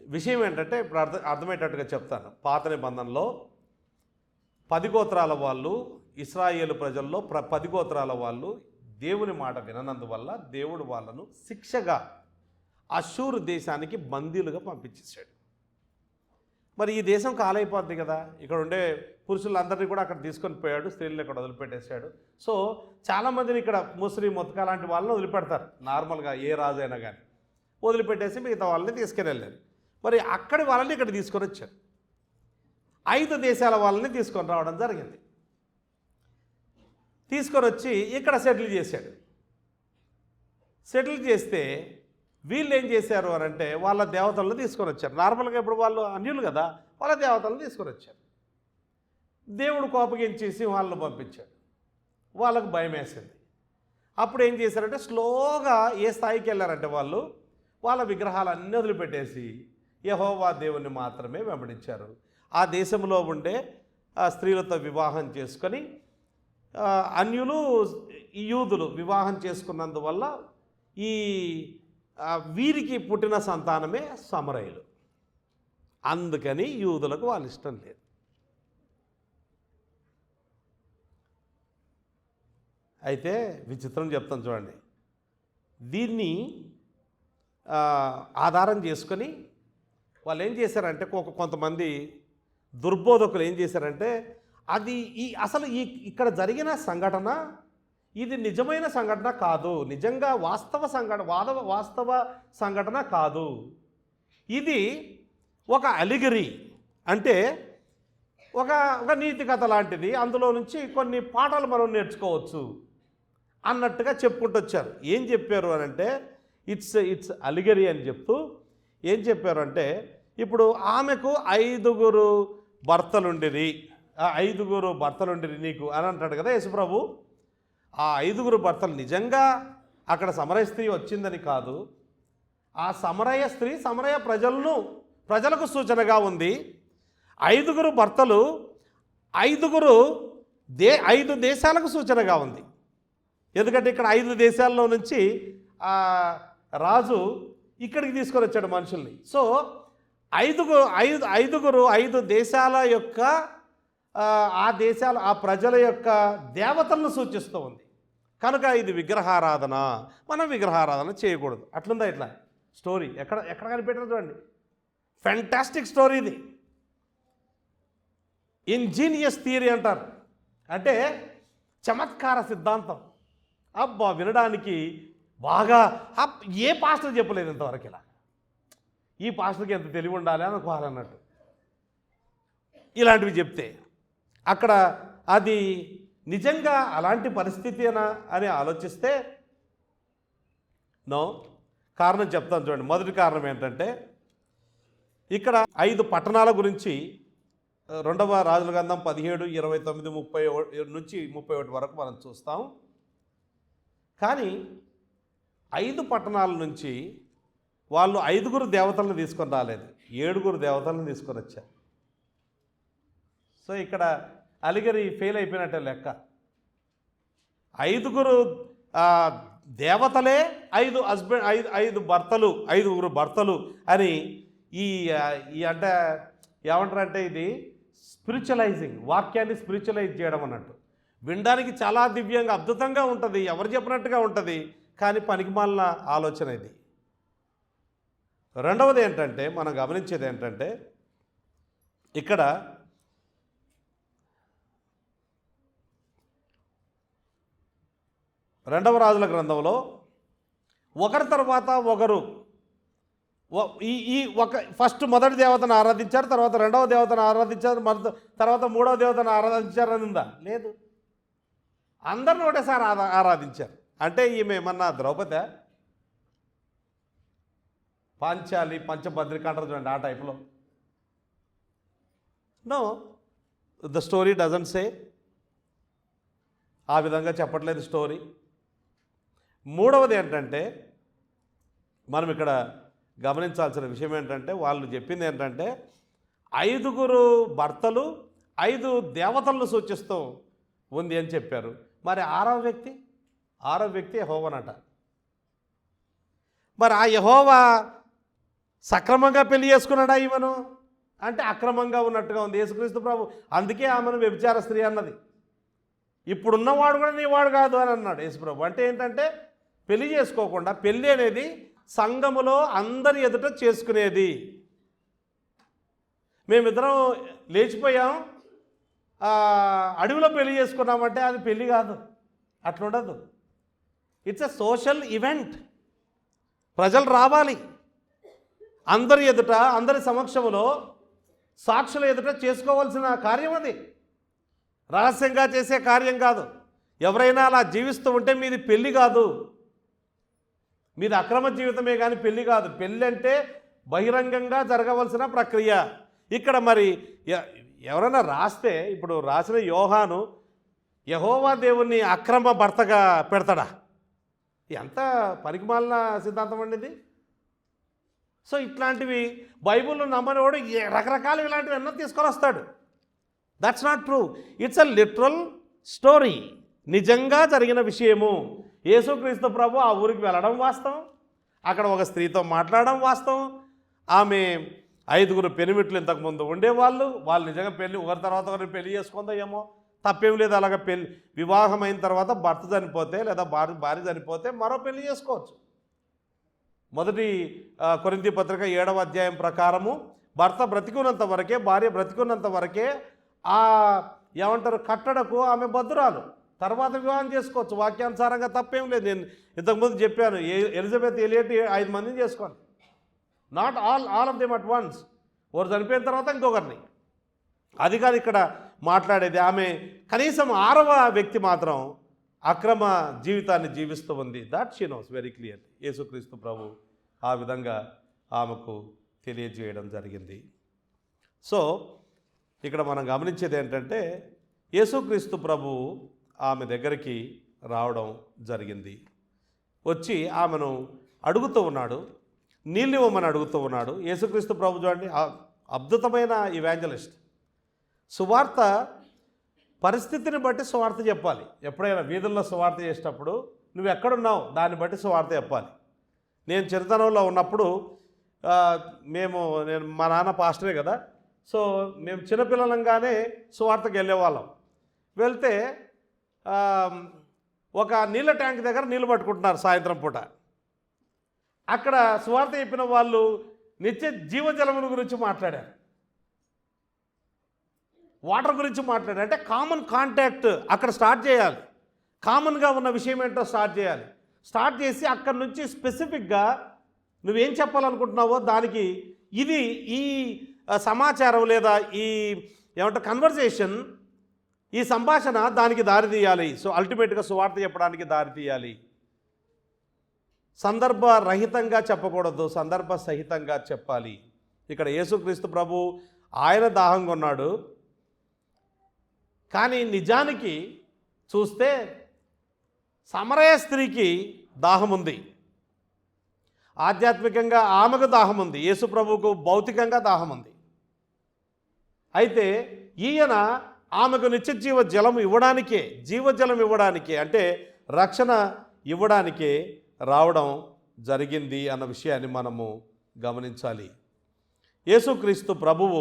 విషయం ఏంటంటే ఇప్పుడు అర్థమయ్యేటట్టుగా చెప్తాను. పాత నిబంధనలో 10 గోత్రాల వాళ్ళు, ఇశ్రాయేలు ప్రజల్లో 10 గోత్రాల వాళ్ళు దేవుని మాట విననందువల్ల దేవుడు వాళ్ళను శిక్షగా అష్షూరు దేశానికి బందీలుగా పంపించేశాడు. మరి ఈ దేశం కాలైపోద్ది కదా, ఇక్కడ ఉండే పురుషులందరినీ కూడా అక్కడ తీసుకొని పోయాడు, స్త్రీలను ఇక్కడ వదిలిపెట్టేశాడు. సో చాలామందిని ఇక్కడ ముస్లిం మొత్తకా లాంటి వాళ్ళని వదిలిపెడతారు, నార్మల్గా ఏ రాజు అయినా కానీ వదిలిపెట్టేసి మిగతా వాళ్ళని తీసుకుని వెళ్ళారు. మరి అక్కడి వాళ్ళని ఇక్కడ తీసుకొని వచ్చారు. 5 దేశాల వాళ్ళని తీసుకొని రావడం జరిగింది. తీసుకొని వచ్చి ఇక్కడ సెటిల్ చేశాడు. సెటిల్ చేస్తే వీళ్ళు ఏం చేశారు అని అంటే, వాళ్ళ దేవతలను తీసుకొని వచ్చారు. నార్మల్గా ఇప్పుడు వాళ్ళు అన్యులు కదా, వాళ్ళ దేవతలను తీసుకొని వచ్చారు. దేవుడు కోపగించి సింహాలను పంపించాడు. వాళ్ళకు భయం వేసింది. అప్పుడు ఏం చేశారంటే, స్లోగా ఏ స్థాయికి వెళ్ళారంటే, వాళ్ళు వాళ్ళ విగ్రహాలన్నీ వదిలిపెట్టేసి యెహోవా దేవుణ్ణి మాత్రమే వెంబడించారు. ఆ దేశంలో ఉండే స్త్రీలతో వివాహం చేసుకొని, అన్యులు యూదులు వివాహం చేసుకున్నందువల్ల ఈ వీరికి పుట్టిన సంతానమే సమరయులు. అందుకని యూదులకు వాళ్ళ ఇష్టం లేదు. అయితే విచిత్రం చెప్తాను చూడండి. దీన్ని ఆధారం చేసుకొని వాళ్ళు ఏం చేశారంటే, కొంతమంది దుర్బోధకులు ఏం చేశారంటే, అది అసలు ఇక్కడ జరిగిన సంఘటన ఇది నిజమైన సంఘటన కాదు, నిజంగా వాస్తవ సంఘటన కాదు. ఇది ఒక అలిగరీ, అంటే ఒక ఒక నీతి కథ లాంటిది, అందులో నుంచి కొన్ని పాఠాలు మనం నేర్చుకోవచ్చు అన్నట్టుగా చెప్పుకుంటూ వచ్చారు. ఏం చెప్పారు అని అంటే ఇట్స్ అలిగరీ అని చెప్తూ ఏం చెప్పారు అంటే, ఇప్పుడు ఆమెకు 5 భర్తలుండిరి, ఆ 5 భర్తలుండిరి నీకు అని అంటాడు కదా యేసుప్రభు. ఆ 5 భర్తలు నిజంగా అక్కడ సమరయ స్త్రీ వచ్చిందని కాదు, ఆ సమరయ స్త్రీ సమరయ ప్రజలకు సూచనగా ఉంది. 5 భర్తలు 5 దేశాలకు సూచనగా ఉంది. ఎందుకంటే ఇక్కడ 5 దేశాల్లో నుంచి రాజు ఇక్కడికి తీసుకొని వచ్చాడు మనుషుల్ని. సో 5 దేశాల యొక్క ఆ ప్రజల యొక్క దేవతలను సూచిస్తూ ఉంది. కనుక ఇది విగ్రహారాధన, మనం విగ్రహారాధన చేయకూడదు. అట్లుందా ఇట్లా స్టోరీ? ఎక్కడ కనిపెట్టారు చూడండి. ఫ్యాంటాస్టిక్ స్టోరీ ఇది. ఇంజీనియస్ థియరీ అంటారు, అంటే చమత్కార సిద్ధాంతం. అబ్బా, వినడానికి బాగా ఏ పాస్టర్ చెప్పలేదు ఇంతవరకు ఇలా. ఈ పాస్టర్కి ఎంత తెలివి ఉండాలి అనుకోవాలన్నట్టు ఇలాంటివి చెప్తే అక్కడ అది నిజంగా అలాంటి పరిస్థితి అని ఆలోచిస్తే నో. కారణం చెప్తాను చూడండి. మొదటి కారణం ఏంటంటే, ఇక్కడ 5 పట్టణాల గురించి 2వ రాజుల గ్రంథం 17, 29, 30 నుంచి 31 వరకు మనం చూస్తాం. కానీ 5 పట్టణాల నుంచి వాళ్ళు 5 దేవతలను తీసుకొని రాలేదు, 7 దేవతలను తీసుకొని వచ్చారు. సో ఇక్కడ అలిగరి ఫెయిల్ అయిపోయినట్టే లెక్క. 5 దేవతలే 5 భర్తలు, 5 భర్తలు అని ఈ అంటే ఏమంటారంటే ఇది స్పిరిచువలైజింగ్, వాక్యాన్ని స్పిరిచువలైజ్ చేయడం అన్నట్టు. వినడానికి చాలా దివ్యంగా అద్భుతంగా ఉంటుంది, ఎవరు చెప్పినట్టుగా ఉంటుంది, కానీ పనికిమాలిన ఆలోచన ఇది. రెండవది ఏంటంటే, మనం గమనించేది ఏంటంటే, ఇక్కడ రెండవ రాజుల గ్రంథంలో ఒకరి తర్వాత ఒకరు ఫస్ట్ మొదటి దేవతను ఆరాధించారు, తర్వాత రెండవ దేవతను ఆరాధించారు, తర్వాత మూడవ దేవతను ఆరాధించారు అని ఉందా? లేదు. అందరిని ఒకటేసారి ఆరాధించారు. అంటే ఈమె ఏమన్నా ద్రౌపది, పాంచాలి, పంచభద్రిక అంటారు చూడండి, ఆ టైప్లో? No, the story doesn't say. ఆ విధంగా చెప్పట్లేదు స్టోరీ. మూడవది ఏంటంటే, మనం ఇక్కడ గమనించాల్సిన విషయం ఏంటంటే, వాళ్ళు చెప్పింది ఏంటంటే 5 భర్తలు 5 దేవతలను సూచిస్తూ ఉంది అని చెప్పారు. మరి 6వ వ్యక్తి యెహోవానట. మరి ఆ యెహోవా సక్రమంగా పెళ్లి చేసుకున్నాడా ఈమెను అంటే అక్రమంగా ఉన్నట్టుగా ఉంది యేసుక్రీస్తు ప్రభు. అందుకే ఆమెను వ్యభిచార స్త్రీ అన్నది. ఇప్పుడున్నవాడు కూడా నీవాడు కాదు అని అన్నాడు యేసుప్రభు. అంటే ఏంటంటే, పెళ్లి చేసుకోకుండా, పెళ్ళి అనేది సంఘములో అందరి ఎదుట చేసుకునేది. మేమిద్దరం లేచిపోయాం, అడవిలో పెళ్లి చేసుకున్నామంటే అది పెళ్ళి కాదు, అట్లుండదు. It's a social event. ప్రజలు రావాలి, అందరి ఎదుట, అందరి సమక్షంలో, సాక్షుల ఎదుట చేసుకోవాల్సిన కార్యం అది. రహస్యంగా చేసే కార్యం కాదు. ఎవరైనా అలా జీవిస్తూ ఉంటే మీది పెళ్ళి కాదు, మీది అక్రమ జీవితమే కానీ పెళ్ళి కాదు. పెళ్ళి అంటే బహిరంగంగా జరగవలసిన ప్రక్రియ. ఇక్కడ మరి ఎవరైనా రాస్తే, ఇప్పుడు రాసిన యోహాను యెహోవా దేవుణ్ణి అక్రమ భర్తగా పెడతాడా? ఎంత పనికిమాలిన సిద్ధాంతం అండి ఇది. సో ఇట్లాంటివి బైబిల్లో నమ్మనివాడు రకరకాలు ఇలాంటివి ఎన్నో తీసుకొని వస్తాడు. That's not true. It's a literal story. నిజంగా జరిగిన విషయము. యేసుక్రీస్తు ప్రభు ఆ ఊరికి వెళ్ళడం వాస్తవం, అక్కడ ఒక స్త్రీతో మాట్లాడడం వాస్తవం. ఆమె 5 పెనిమిట్లు ఇంతకుముందు ఉండేవాళ్ళు, వాళ్ళు నిజంగా ఒకరి తర్వాత ఒకరిని పెళ్లి చేసుకుందో ఏమో, తప్పేం లేదు. అలాగ వివాహం అయిన తర్వాత భర్త చనిపోతే లేదా భార్య చనిపోతే మరో పెళ్లి చేసుకోవచ్చు. మొదటి కొరింథీ పత్రిక 7వ అధ్యాయం ప్రకారము భర్త బ్రతికున్నంత వరకే, భార్య బ్రతికున్నంత వరకే ఏమంటారు, కట్టడకు ఆమె బద్దురాలు. తర్వాత వివాహం చేసుకోవచ్చు, వాక్యానుసారంగా తప్పేం లేదు. నేను ఇంతకుముందు చెప్పాను, ఎలిజబెత్ ఎలియట్ 5 మందిని చేసుకోండి, not all of them at once. ఒకరు చనిపోయిన తర్వాత ఇంకొకరిని. అది కాదు ఇక్కడ మాట్లాడేది. ఆమె కనీసం 6వ వ్యక్తి మాత్రం అక్రమ జీవితాన్ని జీవిస్తూ ఉంది. That she knows very clear. యేసుక్రీస్తు ప్రభు ఆ విధంగా ఆమెకు తెలియజేయడం జరిగింది. సో ఇక్కడ మనం గమనించేది ఏంటంటే, యేసుక్రీస్తు ప్రభు ఆమె దగ్గరికి రావడం జరిగింది. వచ్చి ఆమెను అడుగుతూ ఉన్నాడు, నీళ్ళు ఇవ్వమని అడుగుతూ ఉన్నాడు. యేసుక్రీస్తు ప్రభు చూడండి, అద్భుతమైన ఇవాంజలిస్ట్. సువార్త పరిస్థితిని బట్టి సువార్త చెప్పాలి. ఎప్పుడైనా వీధుల్లో సువార్త చేసేటప్పుడు నువ్వు ఎక్కడున్నావు దాన్ని బట్టి సువార్త చెప్పాలి. నేను చిన్నతనంలో ఉన్నప్పుడు మా నాన్న పాస్టరే కదా, సో మేము చిన్నపిల్లలంగానే సువార్తకు వెళ్ళేవాళ్ళం. వెళ్తే ఒక నీళ్ళ ట్యాంక్ దగ్గర నీళ్ళు పట్టుకుంటున్నారు సాయంత్రం పూట. అక్కడ సువార్త చెప్పిన వాళ్ళు నిత్య జీవజలముల గురించి మాట్లాడారు, వాటర్ గురించి మాట్లాడారు. అంటే కామన్ కాంటాక్ట్ అక్కడ స్టార్ట్ చేయాలి. కామన్గా ఉన్న విషయం ఏంటో స్టార్ట్ చేయాలి. స్టార్ట్ చేసి అక్కడి నుంచి స్పెసిఫిక్గా నువ్వేం చెప్పాలనుకుంటున్నావో దానికి ఇది ఈ సమాచారం లేదా ఈ కన్వర్జేషన్, ఈ సంభాషణ దానికి దారి తీయాలి. సో అల్టిమేట్గా సువార్త చెప్పడానికి దారి తీయాలి. సందర్భరహితంగా చెప్పకూడదు, సందర్భ సహితంగా చెప్పాలి. ఇక్కడ యేసుక్రీస్తు ప్రభు ఆయన దాహంగా ఉన్నాడు, కానీ నిజానికి చూస్తే సమరయ స్త్రీకి దాహం ఉంది. ఆధ్యాత్మికంగా ఆమెకు దాహం ఉంది, యేసు ప్రభువుకు భౌతికంగా దాహం ఉంది. అయితే ఈయన ఆమెకు నిత్య జీవజలం ఇవ్వడానికే అంటే రక్షణ ఇవ్వడానికే రావడం జరిగింది అన్న విషయాన్ని మనము గమనించాలి. యేసుక్రీస్తు ప్రభువు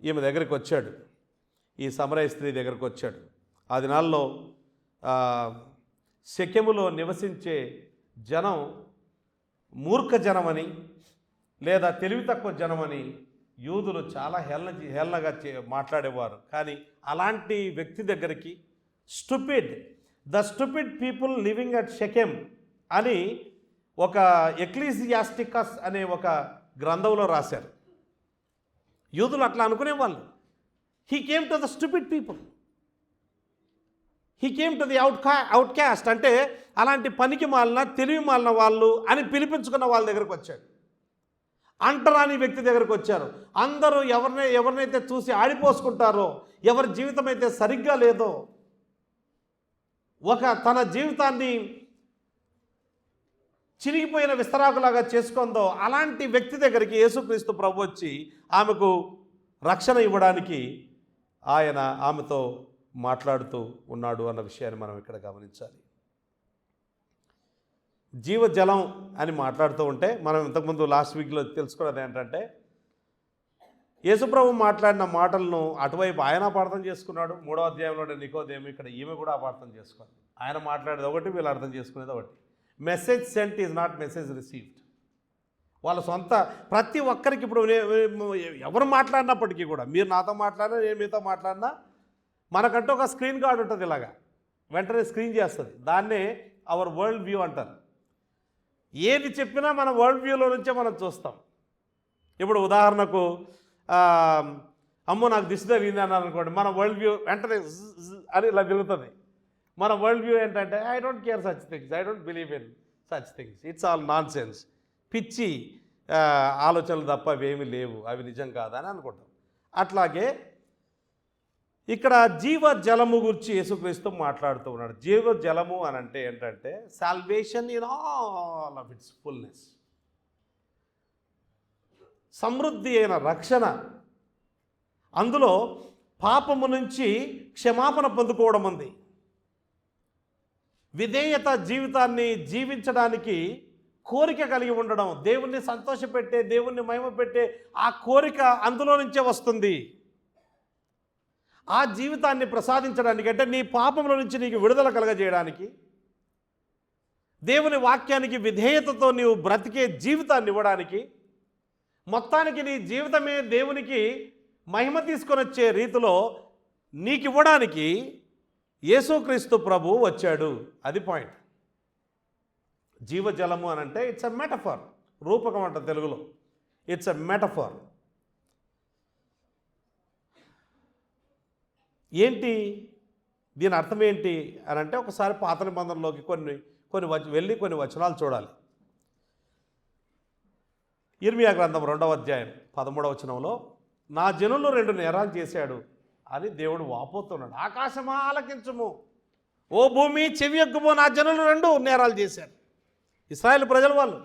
ఈమె దగ్గరికి వచ్చాడు, ఈ సమరయ స్త్రీ దగ్గరకు వచ్చాడు. ఆ దినాల్లో శకెములో నివసించే జనం మూర్ఖ జనమని లేదా తెలివి తక్కువ జనమని యూదులు చాలా హేళనగా మాట్లాడేవారు. కానీ అలాంటి వ్యక్తి దగ్గరికి the stupid people living at Shechem అని ఒక ఎక్లీసియాస్టికస్ అనే ఒక గ్రంథంలో రాశారు. యూదులు అట్లా అనుకునేవాళ్ళు. He came to the stupid people, he came to the outcast, అంటే అలాంటి పనికి మాలిన తెలివి మాలిన వాళ్ళు అని పిలిపించుకున్న వాళ్ళ దగ్గరకు వచ్చాడు. అంటరాని వ్యక్తి దగ్గరకు వచ్చారు. అందరూ ఎవరినైతే చూసి ఆడిపోసుకుంటారో, ఎవరి జీవితం అయితే సరిగ్గా లేదో, తన జీవితాన్ని చిరిగిపోయిన విస్తరాకులాగా చేసుకుందో అలాంటి వ్యక్తి దగ్గరికి యేసుక్రీస్తు ప్రభు వచ్చి ఆమెకు రక్షణ ఇవ్వడానికి ఆయన ఆమెతో మాట్లాడుతూ ఉన్నాడు అన్న విషయాన్ని మనం ఇక్కడ గమనించాలి. జీవజలం అని మాట్లాడుతూ ఉంటే మనం ఇంతకుముందు లాస్ట్ వీక్లో తెలుసుకున్నది ఏంటంటే, యేసుప్రభు మాట్లాడిన మాటలను అటువైపు ఆయన అపార్థం చేసుకున్నాడు. 3వ అధ్యాయంలో నికోదేము, ఇక్కడ ఈమె కూడా అపార్థం చేసుకుంది. ఆయన మాట్లాడేది ఒకటి, వీళ్ళు అర్థం చేసుకునేది ఒకటి. Message sent is not message received. వాళ్ళ సొంత ప్రతి ఒక్కరికి ఇప్పుడు ఎవరు మాట్లాడినప్పటికీ కూడా, మీరు నాతో మాట్లాడినా నేను మీతో మాట్లాడినా మనకంటూ ఒక స్క్రీన్ గార్డ్ ఉంటుంది, ఇలాగా వెంటనే స్క్రీన్ చేస్తుంది. దాన్నే అవర్ వరల్డ్ వ్యూ అంటారు. ఏది చెప్పినా మన వరల్డ్ వ్యూలో నుంచే మనం చూస్తాం. ఇప్పుడు ఉదాహరణకు అమ్మో నాకు దిష్టి తగిలింది అన్నారు అనుకోండి, మన వరల్డ్ వ్యూ వెంటనే అని ఇలా తిరుగుతుంది. మన వరల్డ్ వ్యూ ఏంటంటే I don't care such things, I don't believe in such things, it's all non sense, పిచ్చి ఆలోచనలు తప్ప అవేమీ లేవు, అవి నిజం కాదని అనుకుంటాం. అట్లాగే ఇక్కడ జీవజలము గురించి యేసుక్రీస్తు మాట్లాడుతూ ఉన్నాడు. జీవజలము అని అంటే ఏంటంటే salvation in all of its fullness, సమృద్ధి అయిన రక్షణ, అందులో పాపము నుంచి క్షమాపణ పొందుకోవడం ఉంది. విధేయత జీవితాన్ని జీవించడానికి కోరిక కలిగి ఉండడం, దేవుణ్ణి సంతోషపెట్టే, దేవుణ్ణి మహిమపెట్టే ఆ కోరిక అందులో నుంచే వస్తుంది. ఆ జీవితాన్ని ప్రసాదించడానికి, అంటే నీ పాపముల నుంచి నీకు విడుదల కలగజేయడానికి, దేవుని వాక్యానికి విధేయతతో నీవు బ్రతికే జీవితాన్ని ఇవ్వడానికి, మొత్తానికి నీ జీవితమే దేవునికి మహిమ తీసుకొని వచ్చే రీతిలో నీకు ఇవ్వడానికి యేసుక్రీస్తు ప్రభు వచ్చాడు. అది పాయింట్. జీవజలము అని అంటే ఇట్స్ ఎ మెటఫర్, రూపకం అంట తెలుగులో. It's a metaphor. ఏంటి దీని అర్థం ఏంటి అని అంటే, ఒకసారి పాత నిబంధనలోకి కొన్ని వచనాలు చూడాలి. ఇర్మియా గ్రంథం 2వ అధ్యాయం 13వ వచనంలో, నా జనులు 2 నేరాలు చేశాడు అని దేవుడు వాపోతున్నాడు. ఆకాశమా ఆలకించుము, ఓ భూమి చెవియొగ్గుము, నా జనులు 2 నేరాలు చేశారు. ఇశ్రాయేలు ప్రజలు, వాళ్ళు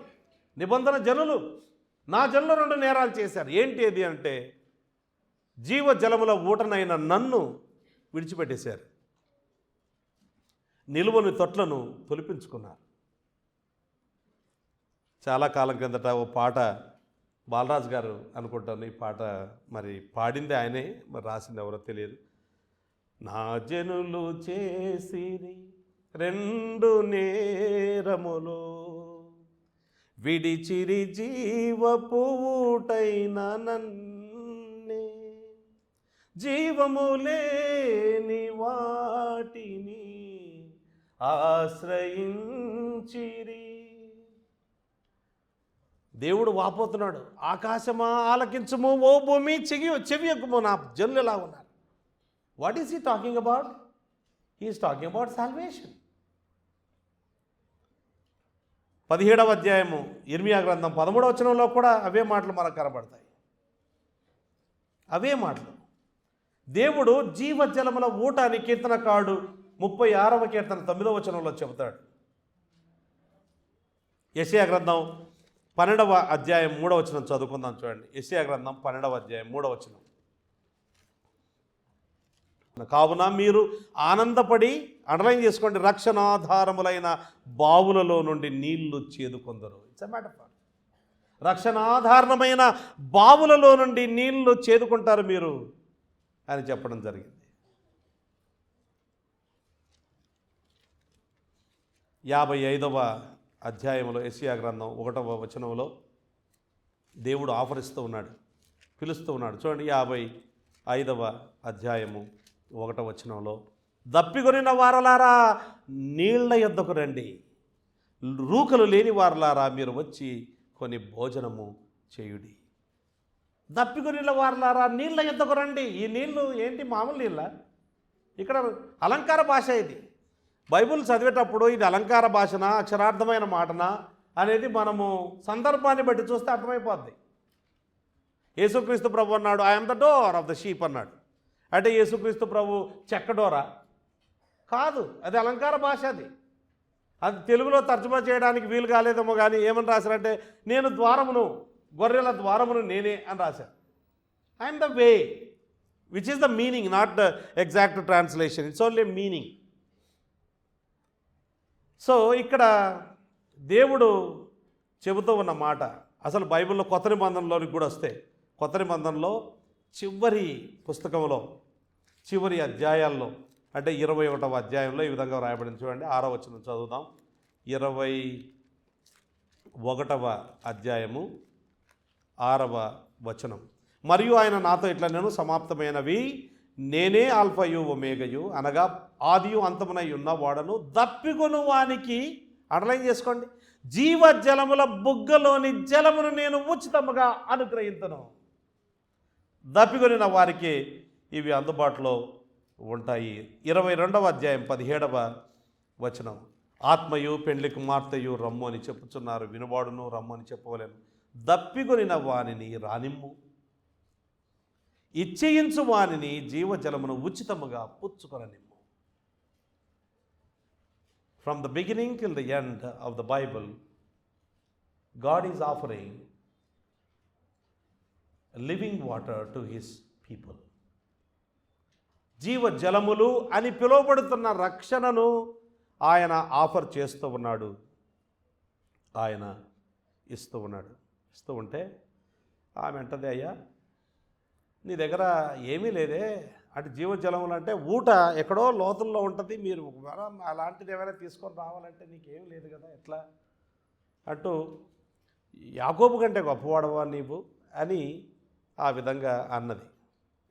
నిబంధన జనులు, నా జనులు 2 నేరాలు చేశారు. ఏంటి అది అంటే, జీవజలముల ఊటనైన నన్ను విడిచిపెట్టేశారు, నిలువని తొట్లను తొలిపించుకున్నారు. చాలా కాలం కిందట ఓ పాట బాలరాజు గారు అనుకుంటాను, ఈ పాట మరి పాడింది ఆయనే, మరి రాసింది ఎవరో తెలియదు. నా జనులు చేసిరి 2 నేరములు, విడిచిరి జీవపు ఊటైన నన్నే, జీవము లేని వాటిని ఆశ్రయించిరి. దేవుడు వాపోతున్నాడు, ఆకాశమా ఆలకించుము, ఓ భూమి చెవియొగ్గుము, నా జనులు ఎలా ఉన్నారు. What is he talking about? He is talking about salvation. 17వ అధ్యాయము ఇర్మియా గ్రంథం 13వ వచనంలో కూడా అవే మాటలు మనకు కనబడతాయి. అవే మాటలు దేవుడు జీవజలముల ఊట అని కీర్తనకారుడు 36వ కీర్తన 9వ వచనంలో చెబుతాడు. యెషయా గ్రంథం 12వ అధ్యాయం 3వ వచనం చదువుకుందాం చూడండి. యెషయా గ్రంథం 12వ అధ్యాయం 3వ వచనం. కావున మీరు ఆనందపడి, అండర్లైన్ చేసుకోండి, రక్షణాధారములైన బావులలో నుండి నీళ్లు చేదుకొందరు. It's a metaphor. రక్షణాధారణమైన బావులలో నుండి నీళ్లు చేదుకుంటారు మీరు అని చెప్పడం జరిగింది. 55వ అధ్యాయంలో యెషయా గ్రంథం 1వ వచనంలో దేవుడు ఆఫర్ ఇస్తూ ఉన్నాడు, పిలుస్తూ ఉన్నాడు. చూడండి 55వ అధ్యాయము 1వ వచనంలో, దప్పికొనిన వారలారా నీళ్ల యొద్దకు రండి, రూకలు లేని వారలారా మీరు వచ్చి కొని భోజనము చేయుడి. దప్పికొనిన వారలారా నీళ్ల యొద్దకు రండి. ఈ నీళ్లు ఏంటి, మామూలు నీళ్ళ? ఇక్కడ అలంకార భాష ఇది. బైబిల్ చదివేటప్పుడు ఇది అలంకార భాషనా, అక్షరార్థమైన మాటనా అనేది మనము సందర్భాన్ని బట్టి చూస్తే అర్థమైపోద్ది. యేసుక్రీస్తు ప్రభు అన్నాడు, I'm the door of the sheep అన్నాడు. అంటే యేసుక్రీస్తు ప్రభు చెక్క డోరా? కాదు, అది అలంకార భాష. అది తెలుగులో తర్జుమా చేయడానికి వీలు కాలేదేమో, కానీ ఏమని రాశారంటే, నేను ద్వారమును, గొర్రెల ద్వారమును నేనే అని రాశారు. I'm the way, which is the meaning, not the exact translation. It's only meaning. So ఇక్కడ దేవుడు చెబుతూ ఉన్న మాట అసలు బైబిల్లో కొత్త నిబంధనలోనికి కూడా వస్తే, కొత్త నిబంధనలో చివరి పుస్తకంలో చివరి అధ్యాయాల్లో, అంటే 21వ అధ్యాయంలో ఈ విధంగా రాయబడింది. చూడండి 6వ వచనం చదువుదాం. 21వ అధ్యాయము 6వ వచనం. మరియు ఆయన నాతో ఇట్లా, నేను సమాప్తమైనవి నేనే ఆల్ఫయు ఒమేగయు, అనగా ఆదియు అంతమునై ఉన్న వాడను, దప్పికొను వానికి, అండర్లైన్ చేసుకోండి, జీవజలముల బుగ్గలోని జలమును నేను ఉచితముగా అనుగ్రహించను. దప్పికొనిన వారికి ఇవి అందుబాటులో ఉంటాయి. 22వ అధ్యాయం 17వ వచనం. ఆత్మయు పెండ్లి కుమార్తెయు రమ్ము అని చెప్పుచున్నారు, వినువాడును రమ్ము అని చెప్పవలేను. దప్పికొనిన వానిని రానిమ్ము, ఇచ్చేయించు వానిని జీవజలమును ఉచితముగా పుచ్చుకొననిమ్ము. From the beginning till the end of the Bible, God is offering living water to his people. జీవజలములు అని పిలువబడుతున్న రక్షణను ఆయన ఆఫర్ చేస్తూ ఉన్నాడు, ఆయన ఇస్తూ ఉన్నాడు. ఇస్తూ ఉంటే ఆమె అంటది, అయ్యా నీ దగ్గర ఏమీ లేదే, అంటే జీవజలములు అంటే ఊట ఎక్కడో లోతుల్లో ఉంటుంది, మీరు అలాంటిది ఏమైనా తీసుకొని రావాలంటే నీకేం లేదు కదా, ఎట్లా అంటూ, యాకోబు కంటే గొప్పవాడవా నీవు అని ఆ విధంగా అన్నది.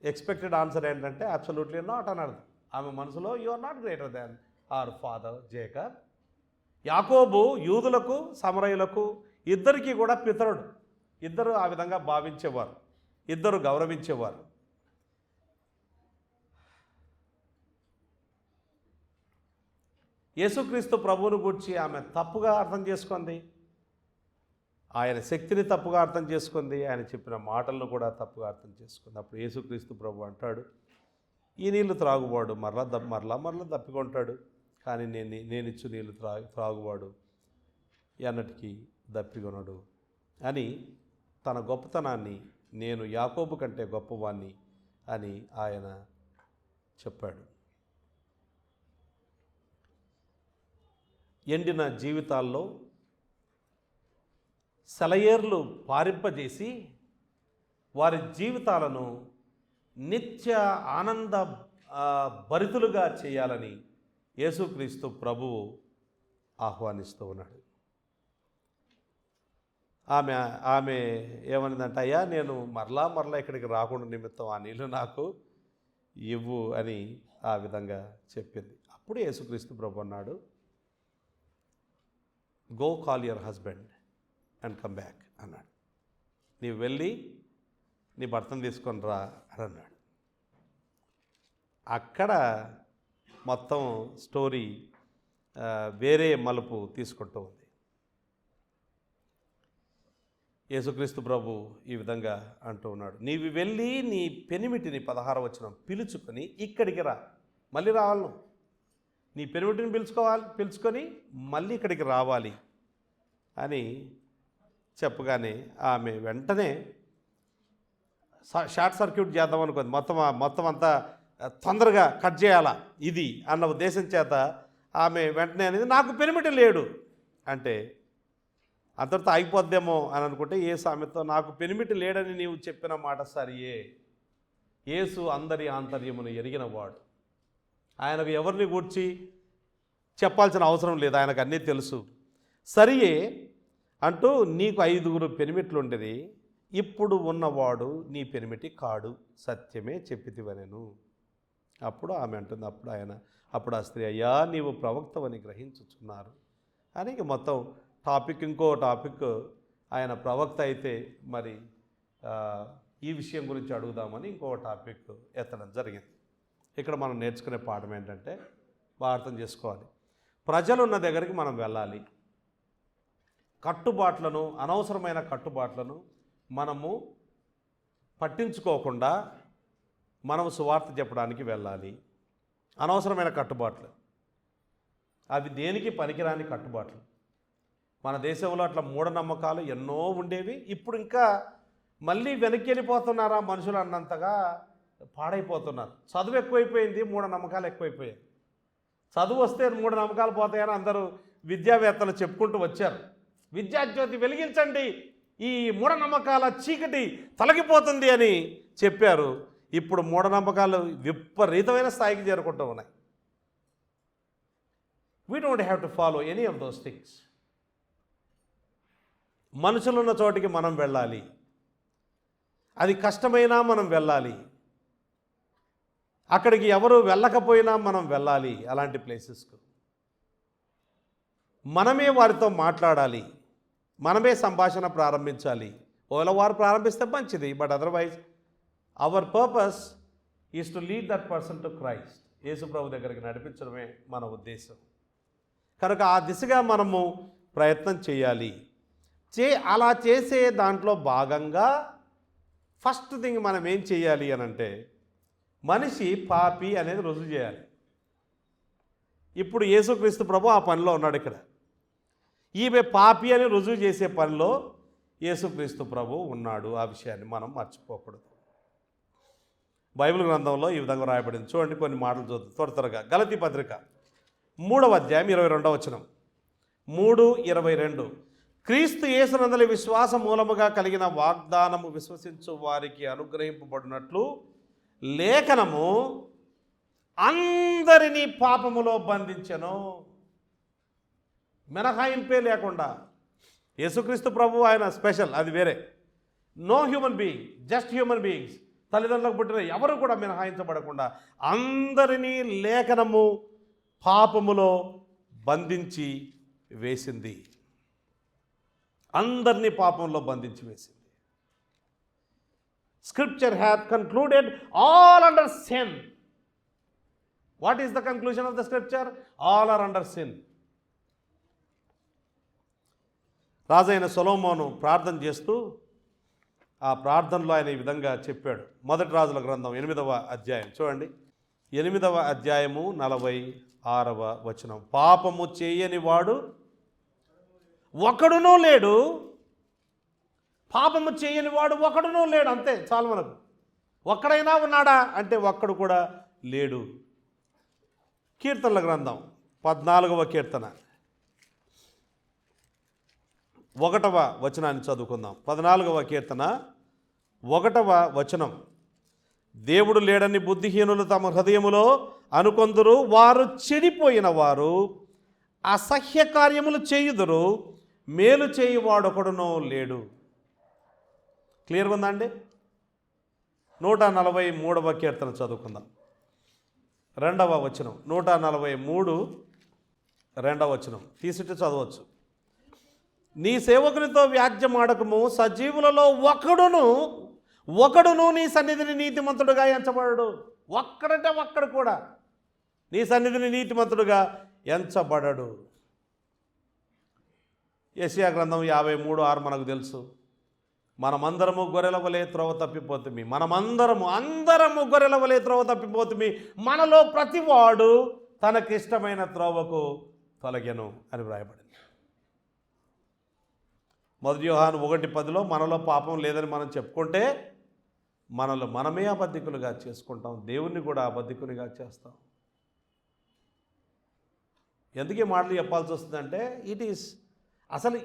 ఎక్స్పెక్టెడ్ ఆన్సర్ ఏంటంటే అబ్సల్యూట్లీ నాట్ అని అర్థం. ఆమె మనసులో you are not greater than our father Jacob. యాకోబు యూదులకు సమరయులకు ఇద్దరికీ కూడా పితరుడు. ఇద్దరు ఆ విధంగా భావించేవారు, ఇద్దరు గౌరవించేవారు. యేసుక్రీస్తు ప్రభువును గూర్చి ఆమె తప్పుగా అర్థం చేసుకుంది, ఆయన శక్తిని తప్పుగా అర్థం చేసుకుంది, ఆయన చెప్పిన మాటలను కూడా తప్పుగా అర్థం చేసుకుంది. అప్పుడు యేసుక్రీస్తు ప్రభు అంటాడు, ఈ నీళ్లు త్రాగువాడు మరలా దప్పికొంటాడు, కానీ నేనిచ్చు నీళ్లు త్రాగువాడు ఎన్నటికీ దప్పికొనడు అని తన గొప్పతనాన్ని, నేను యాకోబు కంటే గొప్పవాణ్ణి అని ఆయన చెప్పాడు. ఎండిన జీవితాల్లో సెలయేర్లు పారింపజేసి వారి జీవితాలను నిత్య ఆనంద భరితులుగా చేయాలని యేసుక్రీస్తు ప్రభువు ఆహ్వానిస్తూ ఉన్నాడు. ఆమె ఏమనిందంటే, అయ్యా నేను మరలా ఇక్కడికి రాకుండా నిమిత్తం ఆ నీళ్ళు నాకు ఇవ్వు అని ఆ విధంగా చెప్పింది. అప్పుడు యేసుక్రీస్తు ప్రభు అన్నాడు, go call your husband and come back అన్నాడు. నీవు వెళ్ళి నీ భర్తను తీసుకొని రా అని అన్నాడు. అక్కడ మొత్తం స్టోరీ వేరే మలుపు తీసుకుంటూ ఉంది. యేసుక్రీస్తు ప్రభు ఈ విధంగా అంటూ ఉన్నాడు, నీవు వెళ్ళి నీ పెనిమిటిని 16వ వచనం పిలుచుకొని ఇక్కడికి రా. మళ్ళీ రావాలి, నీ పెనిమిటిని పిలుచుకొని మళ్ళీ ఇక్కడికి రావాలి అని చెప్పగానే ఆమె వెంటనే షార్ట్ సర్క్యూట్ చేద్దాం అనుకుంది. మొత్తం అంతా తొందరగా కట్ చేయాలా ఇది అన్న ఉద్దేశం చేత ఆమె వెంటనే అనేది, నాకు పెనిమిటి లేడు అంటే అంతటితో ఆగిపోద్దేమో అని అనుకుంటే, యేసు ఆమెతో, నాకు పెనిమిటి లేడని నీవు చెప్పిన మాట సరియే. యేసు అందరి ఆంతర్యమును ఎరిగినవాడు. ఆయనకు ఎవరిని గూర్చి చెప్పాల్సిన అవసరం లేదు, ఆయనకు అన్నీ తెలుసు. సరియే అంటూ, నీకు 5 పెనిమిట్లుండేది, ఇప్పుడు ఉన్నవాడు నీ పెనిమిటి కాడు, సత్యమే చెప్పితివనెను. అప్పుడు ఆమె అంటుంది, అప్పుడు ఆ స్త్రీ, అయ్యా నీవు ప్రవక్తవని గ్రహించుచున్నారు అని మొత్తం ఇంకో టాపిక్ ఆయన ప్రవక్త అయితే మరి ఈ విషయం గురించి అడుగుదామని ఇంకో టాపిక్ ఎత్తడం జరిగింది. ఇక్కడ మనం నేర్చుకునే పాఠం ఏంటంటే, బాగా అర్థం చేసుకోవాలి, ప్రజలు ఉన్న దగ్గరికి మనం వెళ్ళాలి. కట్టుబాట్లను, అనవసరమైన కట్టుబాట్లను మనము పట్టించుకోకుండా మనం సువార్త చెప్పడానికి వెళ్ళాలి. అనవసరమైన కట్టుబాట్లు, అవి దేనికి పనికిరాని కట్టుబాట్లు. మన దేశంలో అట్లా మూఢనమ్మకాలు ఎన్నో ఉండేవి. ఇప్పుడు ఇంకా మళ్ళీ వెనక్కి వెళ్ళిపోతున్నారా మనుషులు అన్నంతగా పాడైపోతున్నారు. చదువు ఎక్కువైపోయింది, మూఢనమ్మకాలు ఎక్కువైపోయాయి. చదువు వస్తే మూఢనమ్మకాలు పోతాయని అందరూ విద్యావేత్తలు చెప్పుకుంటూ వచ్చారు. విద్యాజ్యోతి వెలిగించండి, ఈ మూఢనమ్మకాల చీకటి తొలగిపోతుంది అని చెప్పారు. ఇప్పుడు మూఢనమ్మకాలు విపరీతమైన స్థాయికి చేరుకుంటూ ఉన్నాయి. We don't have to follow any of those things. మనుషులున్న చోటికి మనం వెళ్ళాలి, అది కష్టమైనా మనం వెళ్ళాలి. అక్కడికి ఎవరు వెళ్ళకపోయినా మనం వెళ్ళాలి. అలాంటి ప్లేసెస్కు మనమే వారితో మాట్లాడాలి, మనమే సంభాషణ ప్రారంభించాలి. ఒకవేళ వారు ప్రారంభిస్తే మంచిది, but otherwise our purpose is to lead that person to Christ. Yesu ప్రభు దగ్గరికి నడిపించడమే మన ఉద్దేశం. కనుక ఆ దిశగా మనము ప్రయత్నం చేయాలి. అలా చేసే దాంట్లో భాగంగా ఫస్ట్ థింగ్ మనం ఏం చేయాలి అని అంటే, మనిషి పాపి అనేది రుజువు చేయాలి. ఇప్పుడు యేసుక్రీస్తు ప్రభు ఆ పనిలో ఉన్నాడు. ఇక్కడ ఈమె పాపి అని రుజువు చేసే పనిలో యేసుక్రీస్తు ప్రభు ఉన్నాడు. ఆ విషయాన్ని మనం మర్చిపోకూడదు. బైబిల్ గ్రంథంలో ఈ విధంగా రాయబడింది. చూడండి, కొన్ని మాటలు చూద్దాం త్వరగా. గలతీ పత్రిక 3వ అధ్యాయం 22వ వచనం. 3:22, క్రీస్తు యేసునందలి విశ్వాస మూలముగా కలిగిన వాగ్దానము విశ్వసించు వారికి అనుగ్రహింపబడినట్లు లేఖనము అందరినీ పాపములో బంధించెను. మినహాయింపే లేకుండా. యేసుక్రీస్తు ప్రభు ఆయన స్పెషల్, అది వేరే. No human being, just human beings తల్లిదండ్రులకు పుట్టిన ఎవరు కూడా మినహాయించబడకుండా అందరినీ లేఖనము పాపములో బంధించి వేసింది. అందరినీ పాపంలో బంధించి వేసింది. Scripture hath concluded all under sin. What is the conclusion of the scripture? All are under sin. రాజైన సొలొమోను ప్రార్థన చేస్తూ ఆ ప్రార్థనలో ఆయన ఈ విధంగా చెప్పాడు. మొదటి రాజుల గ్రంథం 8వ అధ్యాయం చూడండి. 8వ అధ్యాయము 46వ వచనం. పాపము చేయని వాడు ఒకడునూ లేడు. పాపము చేయని వాడు ఒకడునూ లేడు. అంతే చాలు మనకు. ఒక్కడైనా ఉన్నాడా అంటే ఒక్కడు కూడా లేడు. కీర్తనల గ్రంథం 14వ కీర్తన 1వ వచనాన్ని చదువుకుందాం. 14వ కీర్తన 1వ వచనం. దేవుడు లేడని బుద్ధిహీనులు తమ హృదయములో అనుకొందురు. వారు చెడిపోయిన వారు అసహ్య కార్యములు చేయుదురు. మేలు చేయువాడొకడునో లేడు. క్లియర్గా ఉందా అండి? 143వ కీర్తన చదువుకుందాం. 2వ వచనం. 143 2వ వచనం తీసుంటే చదవచ్చు. నీ సేవకునితో వ్యాజ్యమాడకము. సజీవులలో ఒకడును నీ సన్నిధిని నీతిమంతుడుగా ఎంచబడడు. ఒక్కడంటే ఒక్కడు కూడా నీ సన్నిధిని నీతిమంతుడుగా ఎంచబడడు. యెషయా గ్రంథం 53:6 మనకు తెలుసు. మనమందరము గొర్రెల వలె త్రోవ తప్పిపోతుమి. అందరము గొర్రెల వలె త్రోవ తప్పిపోతుమి. మనలో ప్రతివాడు తనకిష్టమైన త్రోవకు తొలగెను అని వ్రాయబడింది. 1 యోహాను 1:10 మనలో పాపం లేదని మనం చెప్పుకుంటే మనమే అబద్ధికులుగా చేసుకుంటాం. దేవుణ్ణి కూడా అబద్ధికునిగా చేస్తాం. ఎందుకు ఈ మాటలు చెప్పాల్సి వస్తుందంటే ఇట్ ఈస్ అసలు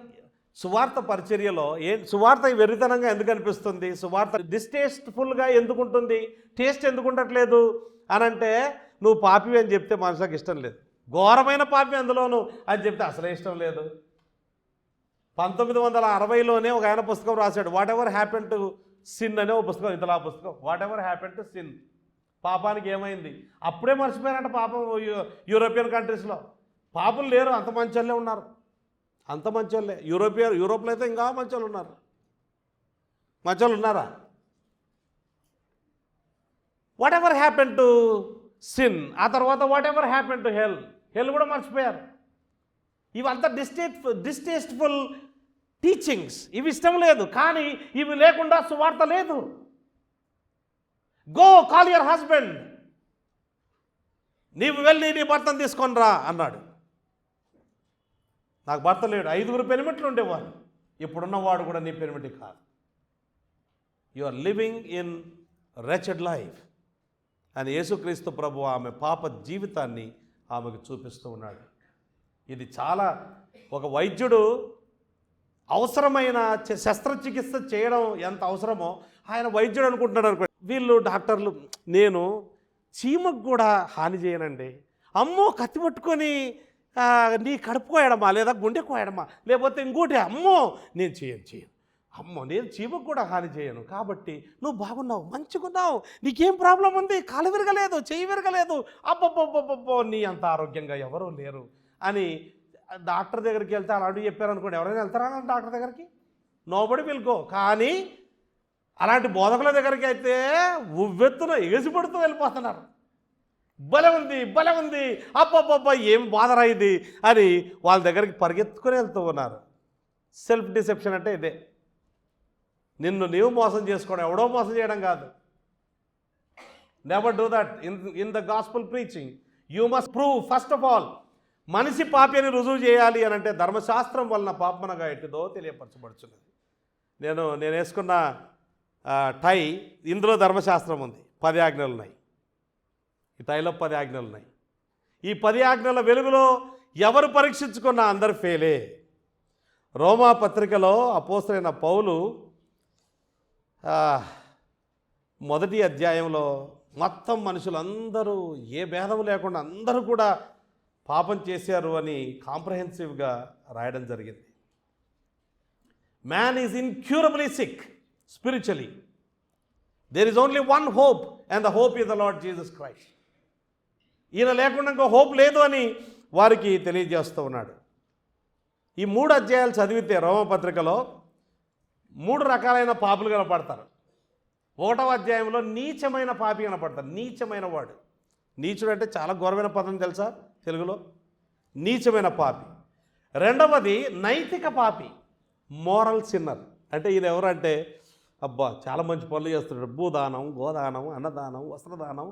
సువార్త పరిచర్యలో సువార్త వెర్రితనంగా ఎందుకు అనిపిస్తుంది? సువార్త డిస్టేస్ట్ఫుల్గా ఎందుకుంటుంది? టేస్ట్ ఎందుకు ఉండట్లేదు అని అంటే నువ్వు పాపి అని చెప్తే మనసుకు ఇష్టం లేదు. ఘోరమైన పాపి అందులోను అని చెప్తే అసలే ఇష్టం లేదు. 1960లోనే ఒక ఆయన పుస్తకం రాశాడు. What ever happen to sin అనే ఒక పుస్తకం. ఇంతలా పుస్తకం what ever happen to sin. పాపానికి ఏమైంది? అప్పుడే మర్చిపోయారంట పాపం. యూరోపియన్ కంట్రీస్లో పాపులు లేరు, అంత మంచోళ్ళే ఉన్నారు. అంత మంచోళ్ళే. యూరోప్లో అయితే ఇంకా మంచోళ్ళు ఉన్నారు. మంచోళ్ళు ఉన్నారా? What ever happen to sin. ఆ తర్వాత what ever happen to hell కూడా మర్చిపోయారు. ఇవంతా డిస్టేస్ట్ఫుల్ టీచింగ్స్. ఇవి ఇష్టం లేదు. కానీ ఇవి లేకుండా సువార్త లేదు. Go call your husband. నీవు వెళ్ళి నీ భర్తను తీసుకొని రా అన్నాడు. నాకు భర్త లేడు. 5 పెనిమిట్లు ఉండేవాడు. ఇప్పుడున్నవాడు కూడా నీ పెనిమిటి కాదు. You are living in wretched life అని యేసుక్రీస్తు ప్రభు ఆమె పాప జీవితాన్ని ఆమెకు చూపిస్తూ ఉన్నాడు. ఇది చాలా ఒక వైద్యుడు అవసరమైన శస్త్రచికిత్స చేయడం ఎంత అవసరమో ఆయన వైద్యుడు అనుకుంటున్నాడు అనుకో. వీళ్ళు డాక్టర్లు నేను చీమకు కూడా హాని చేయనండి. అమ్మో కత్తి పట్టుకొని నీ కడుపు కోయడమా లేదా గుండె కోయడమా లేకపోతే ఇంకోటి అమ్మో నేను చేయను అమ్మో నేను చీమకు కూడా హాని చేయను. కాబట్టి నువ్వు బాగున్నావు, మంచిగున్నావు, నీకేం ప్రాబ్లం ఉంది, కాలు విరగలేదు, చెయ్యి విరగలేదు, అబ్బబ్బబ్బబ్బో నీ అంత ఆరోగ్యంగా ఎవరూ లేరు అని డాక్టర్ దగ్గరికి వెళ్తే అలా అడుగు చెప్పారనుకోండి. ఎవరైనా వెళ్తారా డాక్టర్ దగ్గరికి? Nobody will go. కానీ అలాంటి బోధకుల దగ్గరికి అయితే ఉవ్వెత్తున ఎగసిపడుతూ వెళ్ళిపోతున్నారు. భలే ఉంది అబ్బబ్బబ్బా ఏం బాధరా ఇది అని వాళ్ళ దగ్గరికి పరిగెత్తుకొని వెళ్తూ ఉన్నారు. సెల్ఫ్ డిసెప్షన్ అంటే ఇదే. నిన్ను నీవు మోసం చేసుకోవడం, ఎవడో మోసం చేయడం కాదు. Never do that in the gospel preaching. You must prove first of all మనిషి పాపి అని రుజువు చేయాలి అని అంటే ధర్మశాస్త్రం వలన పాపమనగా ఎట్టిదో తెలియపరచబడుచున్నది. నేను వేసుకున్న టై ఇందులో ధర్మశాస్త్రం ఉంది. 10 ఆజ్ఞలు ఉన్నాయి. ఈ టైలో 10 ఆజ్ఞలు ఉన్నాయి. ఈ 10 ఆజ్ఞల వెలుగులో ఎవరు పరీక్షించుకున్నా అందరు ఫెయిలే. రోమా పత్రికలో అపోస్తలుడైన పౌలు 1వ అధ్యాయంలో మొత్తం మనుషులందరూ ఏ భేదం లేకుండా అందరూ కూడా పాపం చేశారు అని కాంప్రహెన్సివ్గా రాయడం జరిగింది. Man is incurably sick spiritually there is only one hope and the hope is the Lord Jesus Christ. ఈయన లేకుండా ఇంకో హోప్ లేదు అని వారికి తెలియజేస్తూ ఉన్నాడు. ఈ 3 అధ్యాయాలు చదివితే రోమపత్రికలో 3 రకాలైన పాపులు కనపడతారు. 1వ అధ్యాయంలో నీచమైన పాపి కనపడతారు. నీచమైన వాడు. నీచుడు అంటే చాలా ఘోరమైన పదం తెలుసా తెలుగులో? నీచమైన పాపి. 2వది నైతిక పాపి, మోరల్ సిన్నర్. అంటే ఈయన ఎవరంటే అబ్బా చాలా మంచి పనులు చేస్తున్నాడు. భూదానం, గోదానం, అన్నదానం, వస్త్రదానం,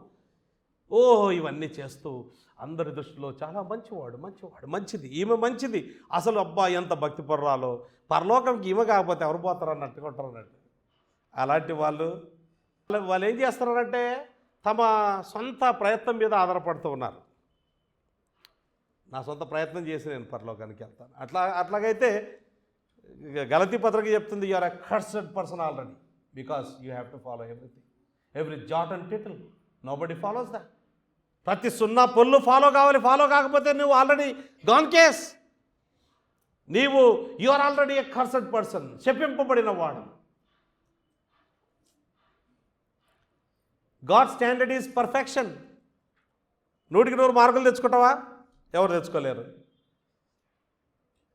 ఇవన్నీ చేస్తూ అందరి దృష్టిలో చాలా మంచివాడు, మంచిది, ఈమె మంచిది. అసలు అబ్బా ఎంత భక్తి పర్రాలో, పరలోకంకి ఈమె కాకపోతే ఎవరు పోతారు అన్నట్టుగా ఉంటారు అన్నట్టు. అలాంటి వాళ్ళు ఏం చేస్తున్నారంటే తమ సొంత ప్రయత్నం మీద ఆధారపడుతూ ఉన్నారు. నా సొంత ప్రయత్నం చేసి నేను పరలోకానికి వెళ్తాను. అట్లాగైతే గలతీ పత్రిక చెప్తుంది, you are a cursed person already because you have to follow everything, every jot and tittle. Nobody follows that. ప్రతి సున్నా పొల్లు ఫాలో కావాలి. ఫాలో కాకపోతే నువ్వు already gone case. You are already a cursed person, శపింపబడిన వాడు. God standard is perfection. 100కి 100 మార్కులు తెచ్చుకుంటావా? ఎవరు తెచ్చుకోలేరు.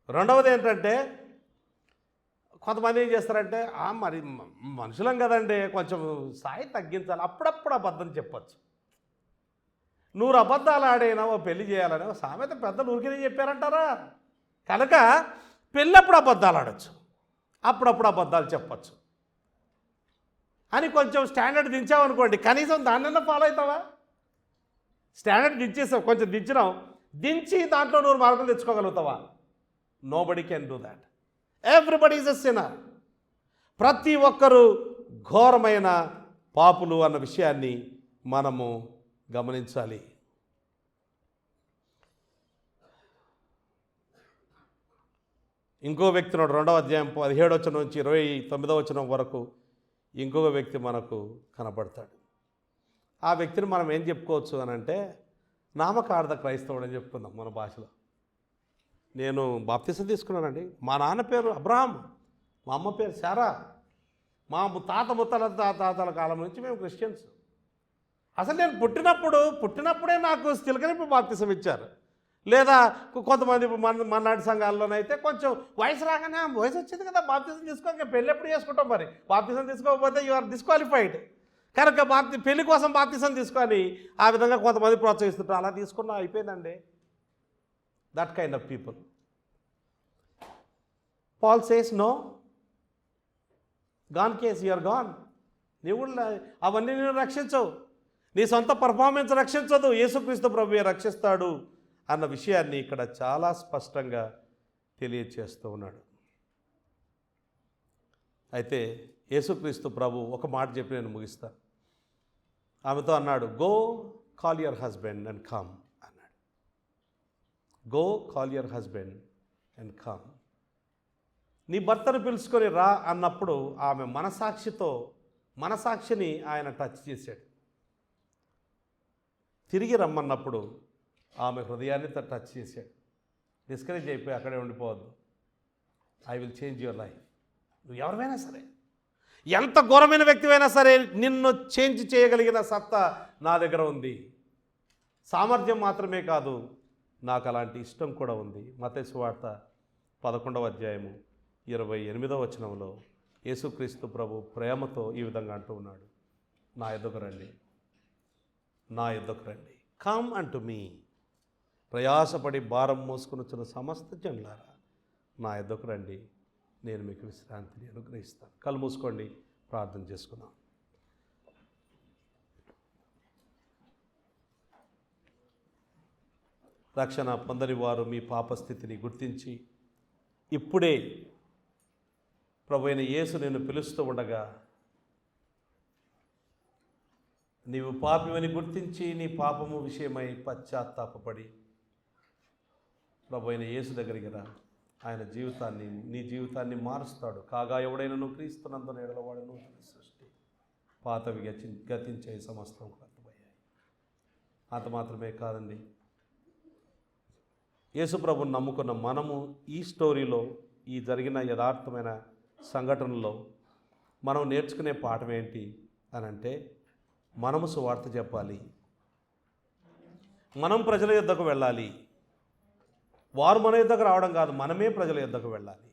2వది ఏంటంటే కొంతమంది ఏం చేస్తారంటే మరి మనుషులం కదండి, కొంచెం స్థాయి తగ్గించాలి, అప్పుడప్పుడు అబద్ధం చెప్పచ్చు. 100 అబద్ధాలు ఆడైనా పెళ్లి చేయాలని సామెత పెద్దలు ఊరికే చెప్పారంటారా? కనుక పెళ్ళప్పుడు అబద్ధాలు ఆడచ్చు, అప్పుడప్పుడు అబద్ధాలు చెప్పచ్చు అని కొంచెం స్టాండర్డ్ దించామనుకోండి, కనీసం దాన్నన్నా ఫాలో అవుతావా? స్టాండర్డ్ దించేసావు, కొంచెం దించి దాంట్లో 100 మార్కులు తెచ్చుకోగలుగుతావా? Nobody can do that. Everybody is a sinner. ప్రతి ఒక్కరూ ఘోరమైన పాపులు అన్న విషయాన్ని మనము గమనించాలి. ఇంకో వ్యక్తి 2వ అధ్యాయం 17వ వచనం నుంచి 29వ వచనం వరకు ఇంకొక వ్యక్తి మనకు కనపడతాడు. ఆ వ్యక్తిని మనం ఏం చెప్పుకోవచ్చు అని అంటే నామకార్థ క్రైస్తవుడు అని చెప్పుకుందాం మన భాషలో. నేను బాప్తిసం తీసుకున్నానండి. మా నాన్న పేరు అబ్రహాం, మా అమ్మ పేరు శారా, మా తాతల కాలం నుంచి మేము క్రిస్టియన్స్. అసలు నేను పుట్టినప్పుడే నాకు తిలకరింపు బాప్తిసం ఇచ్చారు. లేదా కొంతమంది మన్నాటి సంఘాల్లోనైతే కొంచెం వయసు రాగానే వయసు వచ్చింది కదా బాప్తిసం తీసుకోక పెళ్ళి ఎప్పుడు చేసుకుంటాం, మరి బాప్తిసం తీసుకోకపోతే యు ఆర్ డిస్క్వాలిఫైడ్. కనుక పెళ్లి కోసం బాప్తిసం తీసుకొని ఆ విధంగా కొంతమంది ప్రోత్సహిస్తుంటారు. అలా తీసుకున్నా అయిపోయిందండి. That kind of people. Paul says no, gone case, you are gone. నీవు అవన్నీ నేను రక్షించవు, నీ సొంత పర్ఫార్మెన్స్ రక్షించదు, యేసుక్రీస్తు ప్రభువే రక్షిస్తాడు అన్న విషయాన్ని ఇక్కడ చాలా స్పష్టంగా తెలియచేస్తూ ఉన్నాడు. అయితే యేసుక్రీస్తు ప్రభు ఒక మాట చెప్పి నేను ముగిస్తాను. ఆమెతో అన్నాడు, go call your husband and come అన్నాడు. Go call your husband and come. నీ భర్తను పిలుచుకొని రా అన్నప్పుడు ఆమె మనసాక్షిని ఆయన టచ్ చేశాడు. తిరిగి రమ్మన్నప్పుడు ఆమె హృదయాన్ని టచ్ చేశాడు. డిస్కరేజ్ అయిపోయి అక్కడే ఉండిపోవద్దు. I will change your life. నువ్వు ఎవరైనా సరే, ఎంత ఘోరమైన వ్యక్తివైనా సరే, నిన్ను చేంజ్ చేయగలిగిన సత్తా నా దగ్గర ఉంది. సామర్థ్యం మాత్రమే కాదు, నాకు అలాంటి ఇష్టం కూడా ఉంది. మత్తయి సువార్త 11వ అధ్యాయము 28వ వచనంలో యేసుక్రీస్తు ప్రభు ప్రేమతో ఈ విధంగా అంటూ ఉన్నాడు, నా యొద్దకు రండి, కమ్ అంటు మీ, ప్రయాసపడి భారం మోసుకొనుచున్న సమస్త జనులారా నా యొద్దకు రండి, నేను మీకు విశ్రాంతిని అనుగ్రహిస్తాను. కళ్ళు మూసుకోండి, ప్రార్థన చేసుకుందాం. రక్షణ పొందని వారు మీ పాపస్థితిని గుర్తించి ఇప్పుడే ప్రభు అయిన యేసు నిన్ను పిలుస్తూ ఉండగా నీవు పాపివని గుర్తించి నీ పాపము విషయమై పశ్చాత్తాపపడి ప్రభు అయిన యేసు దగ్గరికి రా. ఆయన నీ జీవితాన్ని మారుస్తాడు. కాగా ఎవడైనా క్రీస్తునందున ఎడలవాడు నూతన సృష్టి, పాతవి గతించే సమస్తం కర్తమయ్యాయి. అంత మాత్రమే కాదండి, యేసు ప్రభుని నమ్ముకున్న మనము ఈ స్టోరీలో, ఈ జరిగిన యథార్థమైన సంఘటనలో మనం నేర్చుకునే పాఠం ఏంటి అని అంటే మనము సువార్త చెప్పాలి, మనం ప్రజల యొద్దకు వెళ్ళాలి. వారు మన యొద్దకు రావడం కాదు, మనమే ప్రజల యొద్దకు వెళ్ళాలి.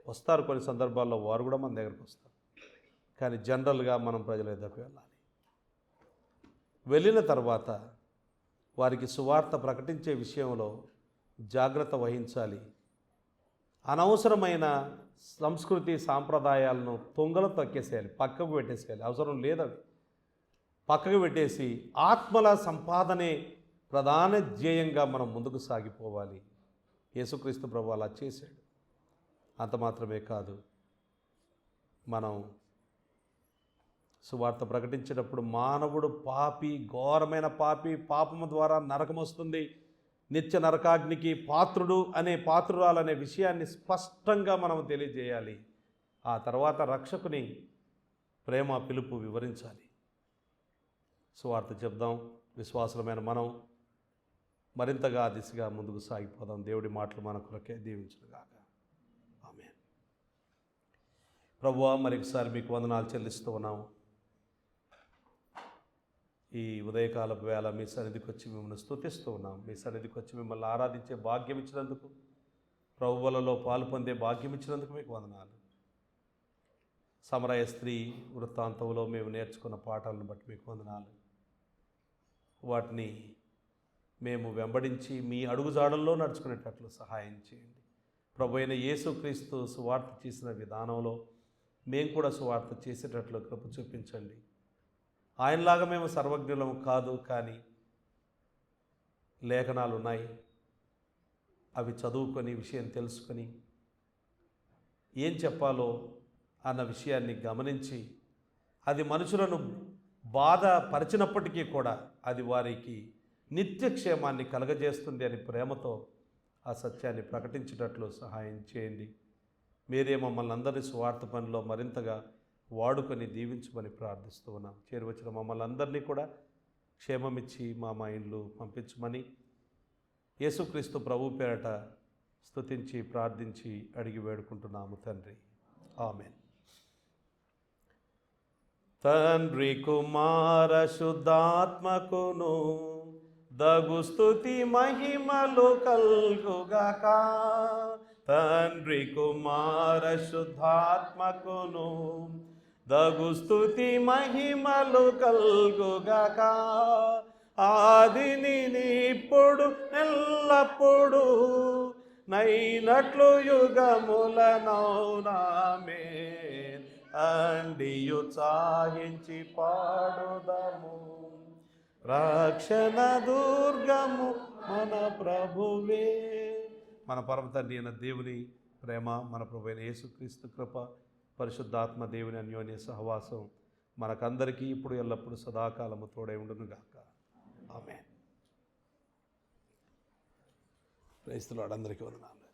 వస్తారు కొన్ని సందర్భాల్లో, వారు కూడా మన దగ్గరకు వస్తారు, కానీ జనరల్గా మనం ప్రజల యొద్దకు వెళ్ళాలి. వెళ్ళిన తర్వాత వారికి సువార్త ప్రకటించే విషయంలో జాగ్రత్త వహించాలి. అనవసరమైన సంస్కృతి సాంప్రదాయాలను తొంగలు తొక్కేసేయాలి, పక్కకు పెట్టేసేయాలి. అవసరం లేదవి పక్కకు పెట్టేసి ఆత్మల సంపాదనే ప్రధాన ధ్యేయంగా మనం ముందుకు సాగిపోవాలి. యేసుక్రీస్తు ప్రభు అలా చేశాడు. అంత మాత్రమే కాదు, మనం సువార్త ప్రకటించేటప్పుడు మానవుడు పాపి, ఘోరమైన పాపి, పాపము ద్వారా నరకం వస్తుంది, నిత్య నరకాగ్నికి పాత్రుడు పాత్రురాలనే విషయాన్ని స్పష్టంగా మనం తెలియజేయాలి. ఆ తర్వాత రక్షకుని ప్రేమ పిలుపు వివరించాలి. సువార్త చెప్దాం. విశ్వాసులమైన మనం మరింతగా దిశగా ముందుకు సాగిపోదాం. దేవుడి మాటలు మన కొరకే దీవించునుగాక. ఆమేన్. ప్రభువా, మరొకసారి మీకు వందనాలు చెల్లిస్తూ ఉన్నాము. ఈ ఉదయకాలపు వేళ మీ సన్నిధికి వచ్చి మిమ్మల్ని స్తుతిస్తూ ఉన్నాం. మీ సన్నిధికి వచ్చి మిమ్మల్ని ఆరాధించే భాగ్యం ఇచ్చినందుకు, ప్రభువులలో పాలు పొందే భాగ్యం ఇచ్చినందుకు మీకు వందనాలు. సమరయ స్త్రీ వృత్తాంతంలో మేము నేర్చుకున్న పాఠాలను బట్టి మీకు వందనాలు. వాటిని మేము వెంబడించి మీ అడుగుజాడల్లో నడుచుకునేటట్లు సహాయం చేయండి. ప్రభు అయిన యేసుక్రీస్తు సువార్త చేసిన విధానంలో మేము కూడా సువార్త చేసేటట్లు కృప చూపించండి. ఆయనలాగా మేము సర్వజ్ఞులము కాదు, కానీ లేఖనాలు ఉన్నాయి, అవి చదువుకొని విషయం తెలుసుకొని ఏం చెప్పాలో అన్న విషయాన్ని గమనించి అది మనుషులను బాధపరిచినప్పటికీ కూడా అది వారికి నిత్యక్షేమాన్ని కలగజేస్తుంది అని ప్రేమతో ఆ సత్యాన్ని ప్రకటించేటట్లు సహాయం చేయండి. మీరే మమ్మల్ని అందరి సువార్త పనిలో మరింతగా వాడుకొని దీవించమని ప్రార్థిస్తూ ఉన్నాం. చేరువచ్చిన మమ్మల్ని అందరినీ కూడా క్షేమమిచ్చి మా ఇండ్లు పంపించమని యేసుక్రీస్తు ప్రభు పేరట స్తుతించి ప్రార్థించి అడిగి వేడుకుంటున్నాము తండ్రి. ఆమేన్. తండ్రి కుమార శుద్ధాత్మకును దగు స్తుతి మహిమలు కల్గుగాక. తండ్రి కుమార శుద్ధాత్మకును దగు స్తుతి మహిమలు కల్గుగాక. ఆదిని ఇప్పుడు ఎల్లప్పుడు నైనట్లు యుగములనౌనామే. అండియు చాహించి పాడుదము, రక్షణ దుర్గము మన ప్రభువే. మన పరమ తండ్రి అయిన దేవుని ప్రేమ, మన ప్రభు అయిన యేసుక్రీస్తు కృప, పరిశుద్ధాత్మ దేవుని అన్యోన్య సహవాసం మనకందరికీ ఇప్పుడు ఎల్లప్పుడు సదాకాలము తోడై ఉండునుగాక. ఆమేన్. క్రైస్తవులు అందరికీ వందనాలు.